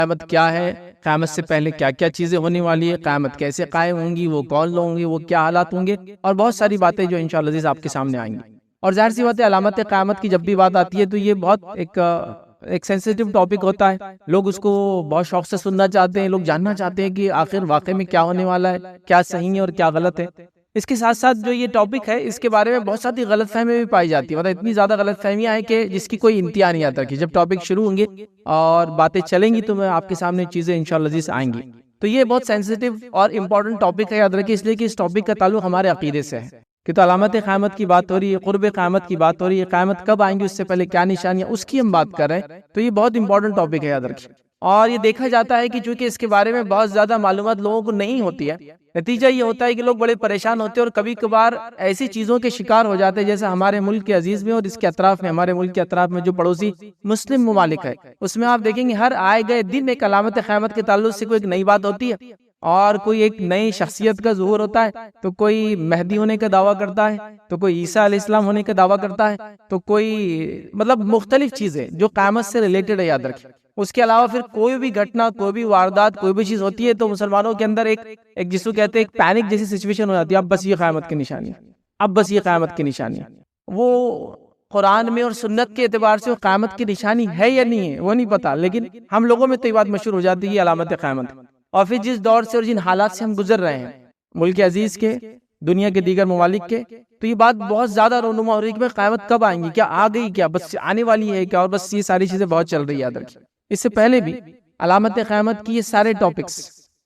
قیامت کیا ہے، قیامت سے پہلے کیا کیا چیزیں ہونے والی ہے، قیامت کیسے قائم ہوں گی، وہ کون لوگ ہوں گے، وہ کیا حالات ہوں گے، اور بہت ساری باتیں جو انشاءاللہ عزیز آپ کے سامنے آئیں گی۔ اور ظاہر سی بات ہے، علامت قیامت کی جب بھی بات آتی ہے تو یہ بہت ایک سینسیٹیو ٹاپک ہوتا ہے، لوگ اس کو بہت شوق سے سننا چاہتے ہیں، لوگ جاننا چاہتے ہیں کہ آخر واقع میں کیا ہونے والا ہے، کیا صحیح ہے اور کیا غلط ہے۔ اس کے ساتھ ساتھ جو یہ ٹاپک ہے، اس کے بارے میں بہت ساری غلط فہمیاں بھی پائی جاتی ہیں، مطلب اتنی زیادہ غلط فہمیاں ہیں کہ جس کی کوئی انتہا نہیں آتا، کہ جب ٹاپک شروع ہوں گے اور باتیں چلیں گی تو میں آپ کے سامنے چیزیں انشاءاللہ عزیز آئیں گی۔ تو یہ بہت سینسیٹیو اور امپورٹنٹ ٹاپک ہے، یاد رکھیے، اس لیے کہ اس ٹاپک کا تعلق ہمارے عقیدے سے ہے، کہ تو علامت قیامت کی بات ہو رہی ہے، قرب قیامت کی بات ہو رہی ہے، قیامت کب آئیں گی، اس سے پہلے کیا نشانیاں، اس کی ہم بات کر رہے ہیں، تو یہ بہت امپورٹنٹ ٹاپک ہے، یاد رکھیے۔ اور یہ دیکھا جاتا ہے کہ چونکہ اس کے بارے میں بہت زیادہ معلومات لوگوں کو نہیں ہوتی ہے، نتیجہ یہ ہوتا ہے کہ لوگ بڑے پریشان ہوتے ہیں اور کبھی کبھار ایسی چیزوں کے شکار ہو جاتے ہیں، جیسے ہمارے ملک کے عزیز میں اور اس کے اطراف میں، ہمارے ملک کے اطراف میں جو پڑوسی مسلم ممالک ہے، اس میں آپ دیکھیں گے ہر آئے گئے دن ایک علامت قیامت کے تعلق سے کوئی ایک نئی بات ہوتی ہے، اور کوئی ایک نئی شخصیت کا ظہور ہوتا ہے، تو کوئی مہدی ہونے کا دعویٰ کرتا ہے، تو کوئی عیسیٰ علیہ السلام ہونے کا دعویٰ کرتا ہے، تو کوئی مطلب مختلف چیزیں جو قیامت سے ریلیٹڈ ہے، یاد رکھیں۔ اس کے علاوہ پھر کوئی بھی گھٹنا، کوئی بھی واردات، کوئی بھی چیز ہوتی ہے تو مسلمانوں کے اندر ایک جس کو کہتے ہیں ایک پینک جیسی سچویشن ہو جاتی ہے، اب بس یہ قیامت کی نشانی ہے، اب بس یہ قیامت کی نشانی ہے۔ وہ قرآن میں اور سنت کے اعتبار سے وہ قیامت کی نشانی ہے یا نہیں ہے وہ نہیں پتا، لیکن ہم لوگوں میں تو یہ بات مشہور ہو جاتی ہے یہ علامت قیامت۔ اور پھر جس دور سے اور جن حالات سے ہم گزر رہے ہیں، ملک عزیز کے، دنیا کے دیگر ممالک کے، تو یہ بات بہت زیادہ رونما ہو رہی ہے کہ قیامت کب آئیں گی، کیا آ گئی، کیا بس آنے والی ہے کیا، اور بس یہ ساری چیزیں بہت چل رہی ہے، یاد رکھیے۔ اس سے پہلے بھی علامت قیامت کی یہ سارے ٹاپکس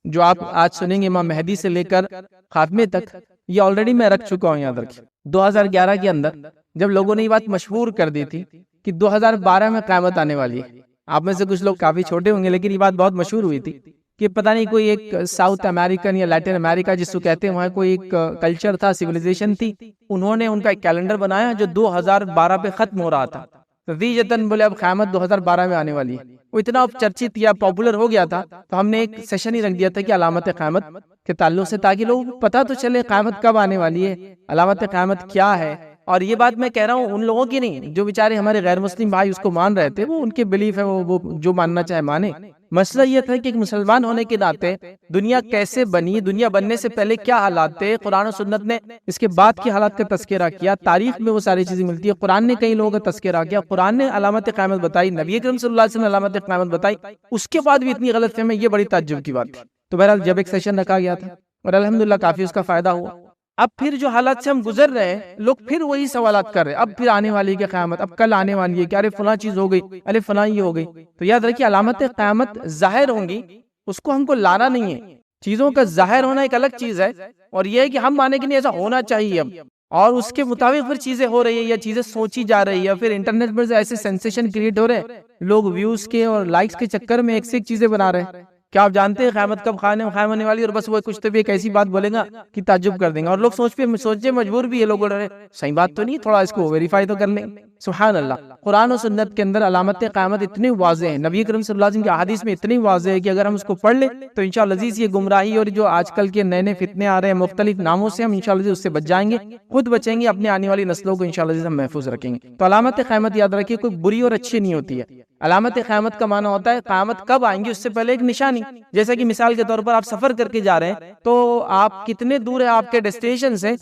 جو آپ آج سنیں گے، امام مہدی سے لے کر خاتمے تک، یہ آلریڈی میں رکھ چکا ہوں، یاد رکھیے۔ 2011 کے اندر جب لوگوں نے یہ بات مشہور کر دی تھی کہ 2012 میں قیامت آنے والی ہے، آپ میں سے کچھ لوگ کافی چھوٹے ہوں گے لیکن یہ بات بہت مشہور ہوئی تھی کہ پتہ نہیں کوئی ایک ساؤتھ امریکن یا لیٹن امریکہ جس کو کہتے ہیں، وہاں کوئی ایک کلچر تھا، سیویلائزیشن تھی، انہوں نے ان کا ایک کیلنڈر بنایا جو 2012 پہ ختم ہو رہا تھا، نتیجتاً بولے اب قیامت 2012 میں آنے والی ہے۔ وہ اتنا چرچت یا پاپولر ہو گیا تھا تو ہم نے ایک سیشن ہی رکھ دیا تھا کہ علامت قیامت کے تعلق سے، تاکہ لوگوں کو پتہ تو چلے قیامت کب آنے والی ہے، علامت قیامت کیا ہے۔ اور یہ بات میں کہہ رہا ہوں ان لوگوں کی نہیں جو بیچارے ہمارے غیر مسلم بھائی اس کو مان رہے تھے، وہ ان کے بلیف ہے، وہ جو ماننا چاہے مانے۔ مسئلہ یہ تھا کہ ایک مسلمان ہونے کے ناطے دنیا کیسے بنی، دنیا بننے سے پہلے کیا حالات تھے، قرآن و سنت نے اس کے بعد کی حالات کا تذکرہ کیا، تاریخ میں وہ ساری چیزیں ملتی ہے، قرآن نے کئی لوگوں کا تذکرہ کیا، قرآن نے علامت قیامت بتائی، نبی اکرم صلی اللہ علیہ وسلم نے علامت قیامت بتائی، اس کے بعد بھی اتنی غلط فہمی، یہ بڑی تعجب کی بات تھی۔ تو بہرحال جب ایک سیشن رکھا گیا تھا اور الحمدللہ کافی اس کا فائدہ ہوا، اب پھر جو حالات سے ہم گزر رہے ہیں، لوگ پھر وہی سوالات کر رہے ہیں، اب پھر آنے والی ہے قیامت، اب کل آنے والی ہے کہ ارے فلاں چیز ہو گئی، ارے فلاں یہ ہو گئی۔ تو یاد رکھیے علامت قیامت ظاہر ہوں گی، اس کو ہم کو لانا نہیں ہے، چیزوں کا ظاہر ہونا ایک الگ چیز ہے، اور یہ ہے کہ ہم مانے کہ نہیں ایسا ہونا چاہیے اب، اور اس کے مطابق پھر چیزیں ہو رہی ہے یا چیزیں سوچی جا رہی ہے، پھر انٹرنیٹ پر ایسے سینسیشن کریٹ ہو رہے ہیں، لوگ ویوز کے اور لائکس کے چکر میں ایک سے ایک چیزیں بنا رہے ہیں۔ کیا آپ جانتے ہیں قیامت کب قائم ہونے والی، اور بس وہ کچھ تو بھی ایک ایسی بات بولے گا کہ تعجب کر دیں گے، اور لوگ سوچے مجبور بھی ہے، لوگ بول رہے ہیں صحیح بات تو نہیں، تھوڑا اس کو ویریفائی تو کر لیں۔ سبحان اللہ، قرآن و سنت کے اندر علامت قیامت اتنی واضح ہے، نبی کریم صلی اللہ علیہ وسلم کی احادیث میں اتنی واضح ہے کہ اگر ہم اس کو پڑھ لیں تو انشاءاللہ عزیز یہ گمراہی اور جو آج کل کے نئے نئے فتنے آ رہے ہیں مختلف ناموں سے، ہم انشاءاللہ عزیز اس سے بچ جائیں گے، خود بچیں گے، اپنے آنے والی نسلوں کو انشاءاللہ عزیز ہم محفوظ رکھیں گے۔ تو علامت قیامت یاد رکھیے کوئی بری اور اچھی نہیں ہوتی ہے، علامت قیامت کا معنی ہوتا ہے قیامت کب آئیں گی اس سے پہلے ایک نشانی، جیسا کہ مثال کے طور پر آپ سفر کر کے جا رہے ہیں تو آپ کتنے دور ہے آپ کے ڈیسٹینیشن سے،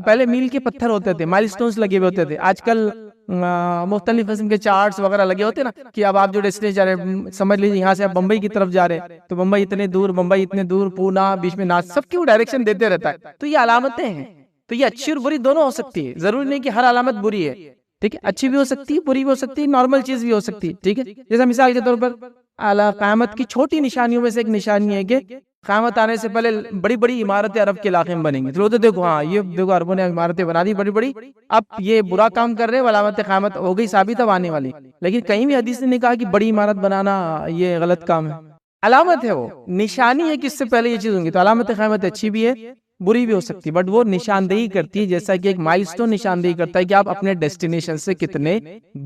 پہلے میل کے پتھر ہوتے تھے، مائل سٹونز لگے ہوئے ہوتے تھے، آج کل مختلف قسم کے چارٹس وغیرہ لگے ہوتے ہیں نا کہ اب آپ جو ڈیسٹینیشن جا رہے ہیں، سمجھ لیجیے یہاں سے آپ بمبئی کی طرف جا رہے ہیں تو بمبئی اتنے دور، بمبئی اتنے دور، پونا بیچ میں ناس، سب کی وہ ڈائریکشن دیتے رہتا ہے۔ تو یہ علامتیں ہیں، تو یہ اچھی اور بری دونوں ہو سکتی ہے، ضروری نہیں کہ ہر علامت بری ہے، ٹھیک ہے، اچھی بھی ہو سکتی ہے، بری بھی ہو سکتی ہے، نارمل چیز بھی ہو سکتی ہے، ٹھیک ہے۔ جیسا مثال کے طور پر قیامت کی چھوٹی نشانیوں میں سے ایک نشانی ہے کہ قیامت آنے سے پہلے بڑی بڑی عمارتیں عرب کے علاقے میں بنیں گی، تو دیکھو ہاں یہ دیکھو عربوں نے عمارتیں بنا دی بڑی بڑی، اب یہ برا کام کر رہے ہیں، علامت قیامت ہو گئی ثابت اب آنے والی، لیکن کہیں بھی حدیث نے نہیں کہا کہ بڑی عمارت بنانا یہ غلط کام ہے، علامت ہے، وہ نشانی ہے کہ اس سے پہلے یہ چیز ہوں گی، تو علامت قیامت اچھی بھی ہے بری بھی ہو سکتی ہے، بٹ وہ نشاندہی کرتی ہے، جیسا کہ ایک مائلسٹون نشاندہی کرتا ہے کہ آپ اپنے ڈیسٹینیشن سے کتنے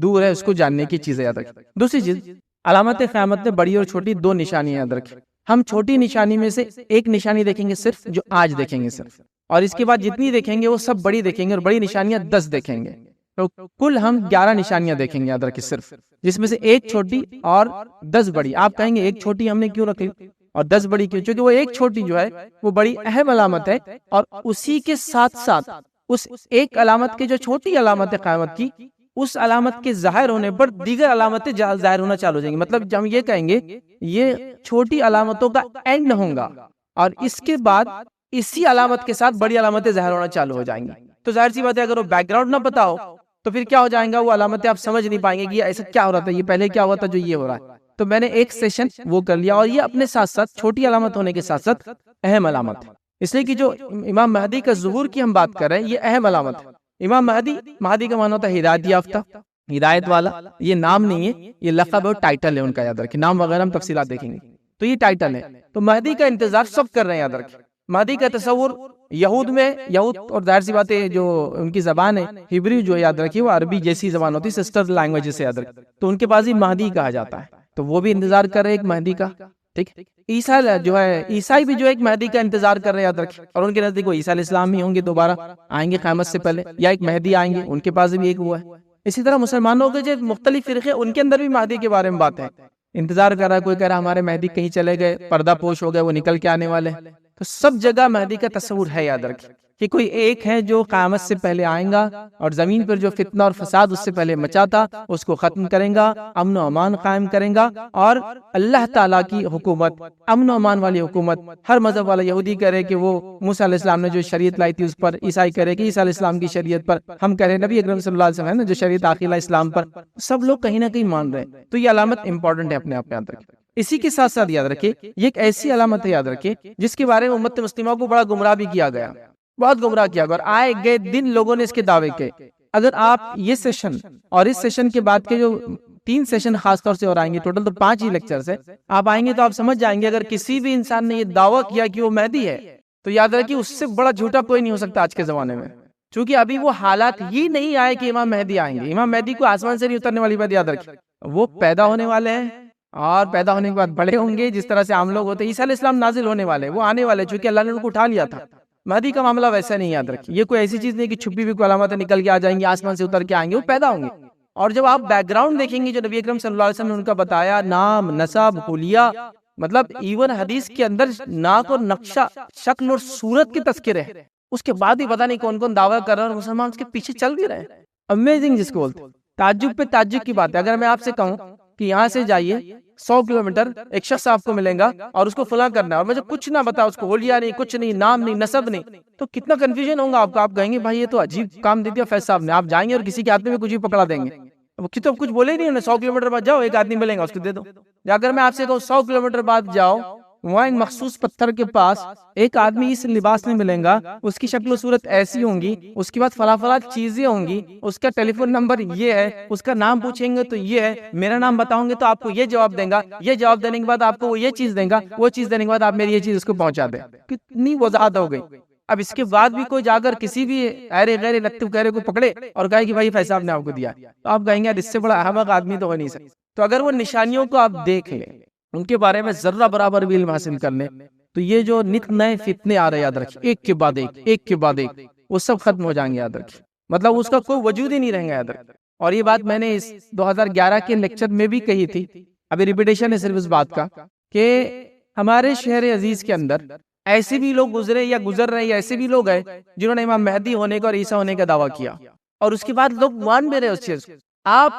دور ہے اس کو جاننے کی چیزیں یاد رکھیں۔ دوسری چیز، علامت قیامت میں بڑی اور چھوٹی دو نشانیاں یاد رکھیں۔ ہم چھوٹی نشانی میں سے ایک نشانی دیکھیں گے صرف، جو آج دیکھیں گے صرف، اور اس کے بعد جتنی دیکھیں گے وہ سب بڑی دیکھیں گے، اور بڑی نشانیاں 10 دیکھیں گے۔ تو کل ہم 11 نشانیاں دیکھیں گے یاد رکھیں صرف، جس میں سے ایک چھوٹی اور 10 بڑی۔ آپ کہیں گے ایک چھوٹی ہم نے کیوں رکھی اور 10 بڑی کیوں؟ کیونکہ وہ ایک چھوٹی جو ہے وہ بڑی اہم علامت ہے، اور اسی کے ساتھ ساتھ اس ایک علامت کے جو چھوٹی علامت ہے قیامت کی، اس علامت کے ظاہر ہونے پر دیگر علامتیں ظاہر ہونا چالو ہو جائیں گی۔ مطلب ہم یہ کہیں گے یہ چھوٹی علامتوں کا اینڈ ہوگا، اور اس کے بعد اسی علامت کے ساتھ بڑی علامتیں ظاہر ہونا چالو ہو جائیں گی۔ تو ظاہر سی بات ہے اگر وہ بیک گراؤنڈ نہ پتا ہو تو پھر کیا ہو جائیں گا، وہ علامتیں آپ سمجھ نہیں پائیں گے کہ یہ ایسا کیا ہو رہا تھا، یہ پہلے کیا ہوا تھا جو یہ ہو رہا ہے۔ تو میں نے ایک سیشن وہ کر لیا، اور یہ اپنے ساتھ ساتھ چھوٹی علامت ہونے کے ساتھ ساتھ اہم علامت ہے، اس لیے کہ جو امام مہدی کا ظہور کی ہم بات کر رہے ہیں یہ اہم علامت ہے۔ امام مہدی، مہدی کا معنی ہوتا ہے ہدایت یافتہ، ہدایت والا۔ یہ نام نہیں ہے، یہ لقب اور ٹائٹل ہے ان کا، یاد رکھیں۔ نام وغیرہ ہم تفصیلات دیکھیں گے، تو یہ ٹائٹل ہے۔ تو مہدی کا انتظار سب کر رہے ہیں، یاد رکھیں۔ مہدی کا تصور یہود میں، یہود اور ظاہر سی بات ہے جو ان کی زبان ہے ہبری جو یاد رکھیے وہ عربی جیسی زبان ہوتی ہے، سسٹر لینگویج سے یاد رکھیں، تو ان کے پاس ہی مہدی کہا جاتا ہے، تو وہ بھی انتظار کر رہے ہیں ایک مہدی کا، ٹھیک۔ عیسیٰ جو ہے، عیسائی بھی جو ایک مہدی کا انتظار کر رہے ہیں، یاد رکھیں، اور ان کے نزدیک وہ عیسیٰ علیہ السلام ہی ہوں گے، دوبارہ آئیں گے قیامت سے پہلے، یا ایک مہدی آئیں گے، ان کے پاس بھی ایک وہ ہے۔ اسی طرح مسلمانوں کے جو مختلف فرقے ان کے اندر بھی مہدی کے بارے میں بات ہے، انتظار کر رہا ہے، کوئی کہہ رہا ہمارے مہدی کہیں چلے گئے، پردہ پوش ہو گئے، وہ نکل کے آنے والے ہیں۔ تو سب جگہ مہدی کا تصور ہے، یاد رکھیں کہ کوئی ایک ہے جو قیامت سے پہلے آئیں گا، اور زمین پر جو فتنہ اور فساد اس سے پہلے مچا تھا اس کو ختم کریں گا، امن و امان قائم کریں گا، اور اللہ تعالیٰ کی حکومت، امن و امان والی حکومت، ہر مذہب والا یہودی کرے کہ وہ موسیٰ علیہ السلام نے جو شریعت لائی تھی اس پر، عیسائی کرے کہ عیسیٰ علیہ السلام کی شریعت پر، ہم کہہ رہے ہیں نبی اکرم صلی اللہ علیہ وسلم نے جو شریعت عاقلہ اسلام پر، سب لوگ کہیں نہ کہیں مان رہے ہیں۔ تو یہ علامت امپورٹنٹ ہے، اپنے آپ میں یاد رکھیں۔ اسی کے ساتھ ساتھ یاد رکھیں یہ ایک ایسی علامت ہے، یاد رکھیں، جس کے بارے میں امت مسلمہ کو بڑا گمراہ بھی کیا گیا، بہت گمراہ کیا گیا، اور آئے گئے دن لوگوں نے اس کے دعوے کیے۔ اگر آپ یہ سیشن اور اس سیشن کے بعد کے جو 3 سیشن خاص طور سے اور آئیں گے، ٹوٹل تو 5 ہی لیکچرز ہیں، آپ آئیں گے تو آپ سمجھ جائیں گے اگر کسی بھی انسان نے یہ دعویٰ کیا کہ وہ مہدی ہے تو یاد رکھیے اس سے بڑا جھوٹا کوئی نہیں ہو سکتا آج کے زمانے میں، چونکہ ابھی وہ حالات ہی نہیں آئے کہ امام مہدی آئیں گے۔ امام مہدی کو آسمان سے نہیں اترنے والی بات یاد رکھیں، وہ پیدا ہونے والے ہیں، اور پیدا ہونے کے بعد بڑے ہوں گے جس طرح سے عام لوگ ہوتے ہیں۔ عیسیٰ علیہ السلام نازل ہونے والے، وہ آنے والے، چونکہ اللہ نے ان کو اٹھا لیا تھا۔ مہدی کا معاملہ ویسا نہیں، یاد رکھیں، یہ کوئی ایسی چیز نہیں کہ چھپی ہوئی کوئی علامتیں نکل کے آ جائیں گی، آسمان سے اتر کے آئیں گے، وہ پیدا ہوں گے۔ اور جب آپ بیک گراؤنڈ دیکھیں گے جو نبی اکرم صلی اللہ علیہ وسلم نے ان کا بتایا، نام، نسب، حلیہ، مطلب ایون حدیث کے اندر ناک اور نقشہ، شکل اور صورت کے تذکرے ہیں، اس کے بعد ہی پتہ نہیں کون کون دعویٰ کر رہا ہے اور مسلمان اس کے پیچھے چل بھی رہے ہیں۔ امیزنگ جس کو بولتے ہیں، تعجب پہ تعجب کی بات ہے۔ اگر میں آپ سے کہوں کہ یہاں سے جائیے 100 کلومیٹر ایک شخص آپ کو ملیں گا اور اس کو فلاں کرنا ہے، اور مجھے کچھ نہ بتا، اس کو حلیہ نہیں، کچھ نہیں، نام نہیں، نسب نہیں، تو کتنا کنفیوژن ہوگا آپ کو۔ آپ کہیں گے بھائی یہ تو عجیب کام دے دیا فیض صاحب نے، آپ جائیں گے اور کسی کے ہاتھ میں بھی کچھ بھی پکڑا دیں گے، وہ تو کچھ بولے ہی نہیں، 100 کلومیٹر بعد جاؤ ایک آدمی ملیں گا اس کو دے دو۔ یا اگر میں آپ سے کہوں 100 کلومیٹر بعد جاؤ، وہاں ایک مخصوص پتھر کے پاس ایک آدمی اس لباس میں ملیں گا، اس کی شکل و صورت ایسی ہوں گی، اس کے بعد فلاں فلاں چیزیں ہوں گی، اس کا ٹیلی فون نمبر یہ ہے، اس کا نام پوچھیں گے تو یہ ہے، میرا نام بتاؤں گے تو آپ کو یہ جواب دیں گا، یہ جواب دینے کے بعد آپ کو وہ یہ چیز دیں گا، وہ چیز دینے کے بعد آپ میری یہ چیز اس کو پہنچا دیں۔ کتنی وضاحت ہو گئی۔ اب اس کے بعد بھی کوئی جا کر کسی بھی ایرے غیر لطف غیرے کو پکڑے اور کہے کہ بھائی فیض صاحب نے آپ کو دیا، تو آپ کہیں گے یار اس سے بڑا احمق آدمی تو ہو نہیں سکتا۔ تو اگر وہ نشانیوں کو آپ دیکھ لیں، ان کے بارے میں ذرہ برابر بھی علم حاصل کر لیں، تو یہ جو نت نئے فتنے آ رہے یاد رکھیں، ایک کے بعد ایک، ایک کے بعد ایک، وہ سب ختم ہو جائیں گے، یاد رکھیں، مطلب اس کا کوئی وجود ہی نہیں رہیں گا، یاد رکھیں۔ اور یہ بات میں نے اس 2011 کے لیکچر میں بھی کہی تھی، ابھی ریپیٹیشن ہے صرف اس بات کا، کہ ہمارے شہر عزیز کے اندر ایسے بھی لوگ گزرے یا گزر رہے ہیں، یا ایسے بھی لوگ ہیں جنہوں نے امام مہدی ہونے کا اور عیسیٰ ہونے کا دعویٰ کیا، اور اس کے بعد لوگ مان بھی رہے اس چیز کو۔ آپ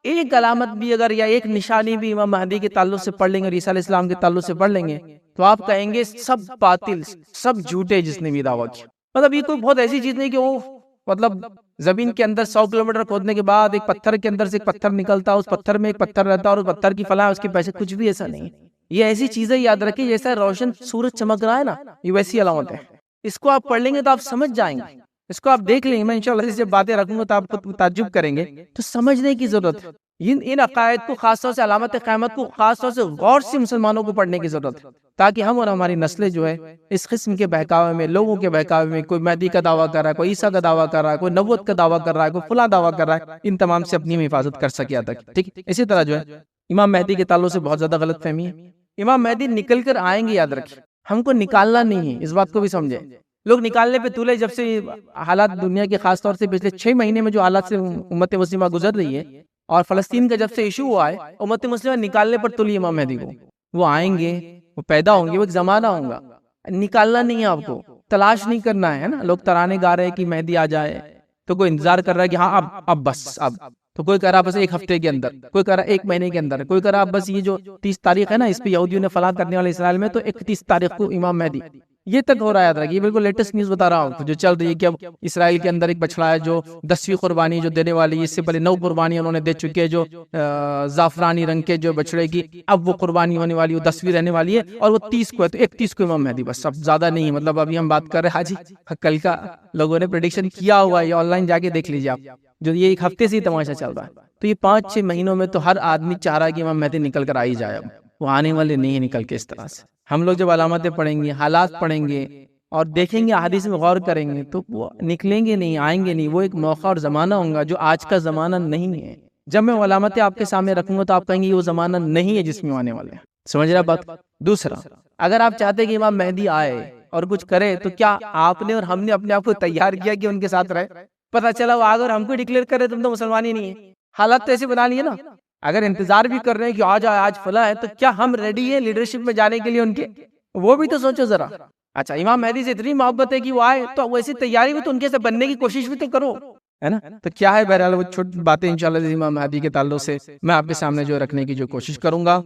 ایک علامت بھی اگر یا ایک نشانی بھی امام مہدی کے تعلق سے پڑھ لیں گے اور عیسیٰ علیہ السلام کے تعلق سے پڑھ لیں گے تو آپ کہیں گے سب باطل، سب جھوٹے جس نے بھی دعویٰ کیا۔ مطلب یہ کوئی بہت ایسی چیز نہیں کہ وہ مطلب زمین کے اندر 100 کلومیٹر کھودنے کے بعد ایک پتھر کے اندر سے ایک پتھر نکلتا، اس پتھر میں ایک پتھر رہتا اور اس پتھر کی فلاں اس کے پیسے، کچھ بھی ایسا نہیں۔ یہ ایسی چیزیں یاد رکھیں جیسا روشن سورج چمک رہا ہے نا، یہ ویسی علامت ہے۔ اس کو آپ پڑھ لیں گے تو آپ سمجھ جائیں گے، اس کو آپ دیکھ لیں گے، میں انشاءاللہ جب باتیں رکھوں گا تو آپ کو تعجب کریں گے۔ تو سمجھنے کی ضرورت ہے، ان عقائد کو خاص طور سے، علامت قیامت کو خاص طور سے غور سے مسلمانوں کو پڑھنے کی ضرورت ہے، تاکہ ہم اور ہماری نسلیں جو ہے اس قسم کے بہکاوے میں، لوگوں کے بہکاوے میں، کوئی مہدی کا دعویٰ کر رہا ہے، کوئی عیسیٰ کا دعویٰ کر رہا ہے، کوئی نبوت کا دعویٰ کر رہا ہے، کوئی فلاں دعویٰ کر رہا ہے، ان تمام سے اپنی حفاظت کر سکے یاد رکھیں، ٹھیک۔ اسی طرح جو ہے امام مہدی کے تعلق سے بہت زیادہ غلط فہمی ہے۔ امام مہدی نکل کر آئیں گے، یاد رکھیں، ہم کو نکالنا نہیں ہے، اس بات کو بھی سمجھیں۔ لوگ نکالنے پہ تولے، جب سے حالات دنیا کے خاص طور سے پچھلے 6 مہینے میں جو حالات سے امت مسلمہ گزر رہی ہے، اور فلسطین کا جب سے ایشو ہوا ہے، امت مسلمہ نکالنے پر تلی امام مہدی کو. وہ آئیں گے، وہ پیدا ہوں گے، وہ ایک زمانہ ہوگا. نکالنا نہیں ہے آپ کو، تلاش نہیں کرنا ہے نا. لوگ ترانے گا رہے ہیں کہ مہدی آ جائے، تو کوئی انتظار کر رہا ہے کہ ہاں اب بس اب تو کوئی کہہ رہا بس 1 ہفتے کے اندر، کوئی کہہ رہا 1 مہینے کے اندر، کوئی کہہ رہا بس یہ جو 30 تاریخ ہے نا، اس پہ یہودیوں نے فلاں کرنے والے اسرائیل میں، تو 31 تاریخ کو امام مہدی. یہ تک ہو رہا ہے. یاد رکھیے، یہ بالکل لیٹسٹ نیوز بتا رہا ہوں جو چل رہی ہے کہ اب اسرائیل کے اندر ایک بچڑا ہے جو 10ویں قربانی جو دینے والی ہے. اس سے پہلے 9 قربانی انہوں نے دے چکے، جو زعفرانی رنگ کے جو بچڑے کی اب وہ قربانی ہونے والی، وہ 10ویں رہنے والی ہے، اور وہ 30 کو ہے، تو 31 کو امام مہدی. بس اب زیادہ نہیں ہے. مطلب ابھی ہم بات کر رہے ہیں حاجی کل کا لوگوں نے پریڈکشن کیا ہوا ہے، یہ آن لائن جا کے دیکھ لیجیے آپ، جو یہ 1 ہفتے سے ہی تماشا چل رہا ہے. تو یہ 5-6 مہینوں میں تو ہر آدمی چاہ رہا ہے کہ امام مہدی نکل کر آ ہی جائے. اب وہ آنے والے نہیں ہیں نکل کے اس طرح سے. ہم لوگ جب علامتیں پڑھیں گے، حالات پڑھیں گے اور دیکھیں گے، احادیث میں غور کریں گے، تو وہ نکلیں گے نہیں، آئیں گے نہیں. وہ ایک موقع اور زمانہ ہوگا جو آج کا زمانہ نہیں ہے. جب میں وہ علامتیں آپ کے سامنے رکھوں گا تو آپ کہیں گے یہ وہ زمانہ نہیں ہے جس میں آنے والے ہیں. سمجھ رہا بات؟ دوسرا، اگر آپ چاہتے کہ امام مہدی آئے اور کچھ کرے، تو کیا آپ نے اور ہم نے اپنے آپ کو تیار کیا کہ ان کے ساتھ رہے؟ پتہ چلا وہ آگے اور ہم کو ڈکلیئر کرے تم تو مسلمان ہی نہیں ہے. حالات تو ایسے بنا لیے نا. اگر انتظار بھی کر رہے ہیں کہ آج آئے، آج فلاں ہے، تو کیا ہم ریڈی ہیں لیڈرشپ میں جانے کے لیے ان کے؟ وہ بھی تو سوچو ذرا. اچھا، امام مہدی سے اتنی محبت ہے کہ وہ آئے، تو ویسی تیاری بھی تو ان کے سے بننے کی کوشش بھی تو کرو، ہے نا. تو کیا ہے، بہرحال وہ چھوٹی باتیں انشاءاللہ امام مہدی کے تعلق سے میں آپ کے سامنے جو رکھنے کی جو کوشش کروں گا.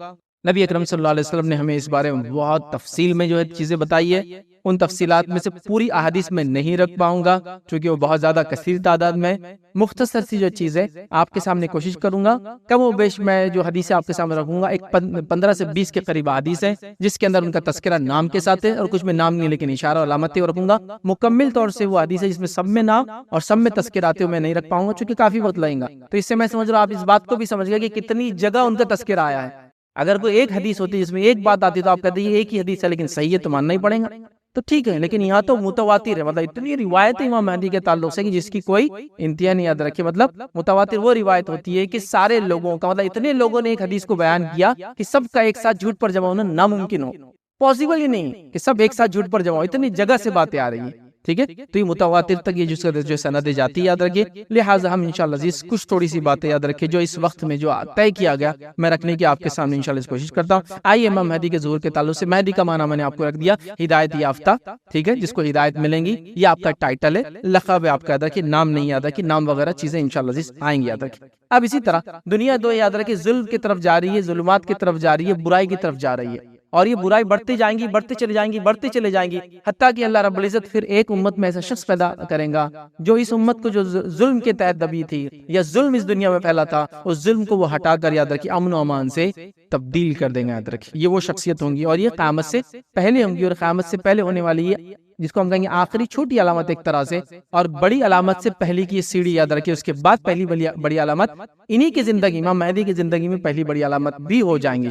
نبی اکرم صلی اللہ علیہ وسلم نے ہمیں اس بارے میں بہت تفصیل میں جو ہے چیزیں بتائی ہے. ان تفصیلات میں سے پوری احادیث میں نہیں رکھ پاؤں گا چونکہ وہ بہت زیادہ کثیر تعداد میں. مختصر سی جو چیز ہے آپ کے سامنے کوشش کروں گا. کم و بیش میں جو حدیث آپ کے سامنے رکھوں گا، ایک 15 سے 20 کے قریب حدیث ہے جس کے اندر ان کا تذکرہ نام کے ساتھ ہے، اور کچھ میں نام نہیں لیکن اشارہ اور علامتیں رکھوں گا. مکمل طور سے وہ حدیث ہے جس میں سب میں نام اور سب میں تذکرہ آتے ہوئے میں نہیں رکھ پاؤں گا چونکہ کافی وقت لگے گا. تو اس سے میں سمجھ رہا ہوں آپ اس بات کو بھی سمجھ گئے کہ کتنی جگہ ان کا تذکرہ آیا ہے. اگر کوئی ایک حدیث ہوتی جس میں ایک بات آتی تو آپ کہتے ہیں یہ ایک ہی حدیث ہے لیکن صحیح ہے تو ماننا ہی پڑے گا، تو ٹھیک ہے. لیکن یہاں تو متواتر ہے، مطلب اتنی روایت امام مہدی کے تعلق سے کہ جس کی کوئی انتہا نہیں. یاد رکھے، مطلب متواتر وہ روایت ہوتی ہے کہ سارے لوگوں کا، مطلب اتنے لوگوں نے ایک حدیث کو بیان کیا کہ سب کا ایک ساتھ جھوٹ پر جمع ہونا ناممکن ہو. پاسبل ہی نہیں کہ سب ایک ساتھ جھوٹ پر جمع ہو. اتنی جگہ سے باتیں آ رہی ہیں، ٹھیک ہے. تو یہ متواتر تک یہ جو سندیں جاتی ہے، یاد رکھیے. لہٰذا ہم انشاءاللہ عزیز کچھ تھوڑی سی باتیں یاد رکھیں جو اس وقت میں جو طے کیا گیا میں رکھنے کی آپ کے سامنے انشاءاللہ اس کوشش کرتا ہوں. آئیے امام مہدی کے ظہور کے تعلق سے. مہدی کا معنی میں نے آپ کو رکھ دیا ہدایت یافتہ، ٹھیک ہے، جس کو ہدایت ملیں گی. یہ آپ کا ٹائٹل ہے، لقب ہے آپ کا. یاد رکھیے، نام نہیں یاد رکھیے، نام وغیرہ چیزیں انشاءاللہ عزیز آئیں گی. یاد رکھیے. اب اسی طرح دنیا دو یاد رکھیے ظلم کی طرف جا رہی ہے، ظلمات کی طرف جا رہی ہے، برائی کی طرف جا رہی ہے، اور یہ برائی بڑھتی جائیں گی، بڑھتے چلے جائیں گی، بڑھتے چلے جائیں گی، حتیٰ کہ اللہ رب العزت پھر ایک امت میں ایسا شخص پیدا کریں گا جو اس امت کو جو ظلم کے تحت دبی تھی یا ظلم اس دنیا میں پھیلا تھا، اس ظلم کو وہ ہٹا کر یاد رکھیے امن و امان سے تبدیل کر دیں گے. یاد رکھیے یہ وہ شخصیت ہوں گی، اور یہ قیامت سے پہلے ہوں گی، اور قیامت سے پہلے ہونے والی ہے جس کو ہم کہیں گے آخری چھوٹی علامت ایک طرح سے، اور بڑی علامت سے پہلی کی سیڑھی. یاد رکھیے اس کے بعد پہلی بڑی علامت انہی کی زندگی، امام مہدی کی زندگی میں پہلی بڑی علامت بھی ہو جائیں گی.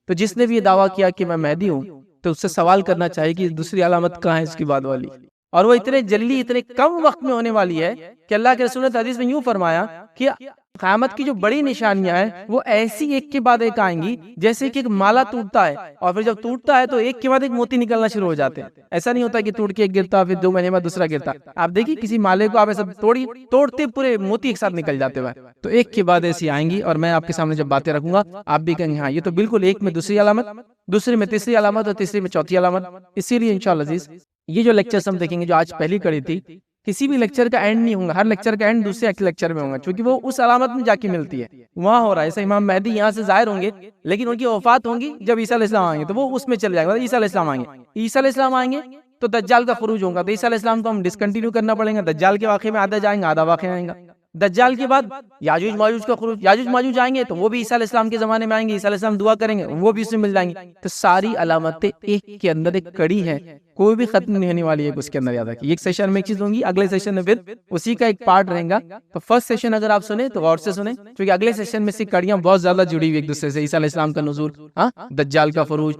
تو جس نے بھی یہ دعویٰ کیا کہ میں مہدی ہوں تو اس سے سوال کرنا چاہیے کہ دوسری علامت کہاں ہے اس کی بعد والی، اور وہ اتنے جلدی اتنے کم وقت میں ہونے والی ہے کہ اللہ کے رسول نے حدیث میں یوں فرمایا کہ قیامت کی جو بڑی نشانیاں ہیں وہ ایسی ایک کے بعد ایک آئیں گی جیسے کہ ایک مالا ٹوٹتا ہے، اور پھر جب ٹوٹتا ہے تو ایک کے بعد ایک موتی نکلنا شروع ہو جاتے ہیں. ایسا نہیں ہوتا کہ ٹوٹ کے ایک گرتا پھر 2 مہینے بعد دوسرا گرتا. آپ دیکھیے کسی مالے کو آپ ایسا توڑتے پورے موتی ایک ساتھ نکل جاتے ہوئے، تو ایک کے بعد ایسی آئیں گی. اور میں آپ کے سامنے جب باتیں رکھوں گا آپ بھی کہیں گے ہاں یہ تو بالکل ایک میں دوسری علامت، دوسری میں تیسری علامت، اور تیسری میں چوتھی علامت. اسی لیے انشاءاللہ عزیز یہ جو لیکچرز ہم دیکھیں گے جو آج پہلی کڑی تھی، کسی بھی لیکچر کا اینڈ نہیں ہوگا، ہر لیکچر کا اینڈ دوسرے لیکچر میں ہوگا چونکہ وہ اس علامت میں جا کے ملتی ہے، وہاں ہو رہا ہے. ایسا امام مہدی یہاں سے ظاہر ہوں گے لیکن ان کی وفات ہوں گی جب عیسیٰ علیہ السلام آئیں گے، تو وہ اس میں چل جائے گا. عیسیٰ علیہ السلام آئیں گے، عیسیٰ علیہ السلام آئیں گے تو دجال کا خروج ہوگا، تو عیسیٰ علیہ السلام کو ہم ڈسکنٹینیو کرنا پڑے گا. دجال کے واقعے میں آدھا جائیں گے، آدھا واقعہ آئیں گا. دجال کے بعد یاجوج ماجوج کا خروج، یاجوج ماجوج آئیں گے تو وہ بھی عیسیٰ علیہ السلام کے زمانے میں آئیں گے، عیسیٰ علیہ السلام دعا کریں گے وہ بھی اس میں مل جائیں گے. تو ساری علامتیں ایک کے اندر ایک کڑی ہے، کوئی بھی ختم نہیں ہونے والی ہے اس کے اندر. یاد رکھیے ایک سیشن میں ایک چیز ہوگی، اگلے سیشن میں پھر اسی کا ایک پارٹ رہے گا. تو فرسٹ سیشن اگر آپ سنیں تو غور سے سنیں کیونکہ اگلے سیشن میں سے کڑیاں بہت زیادہ جڑی ہوئی ایک دوسرے سے. عیسیٰ علیہ السلام کا نزول، دجال کا خروج،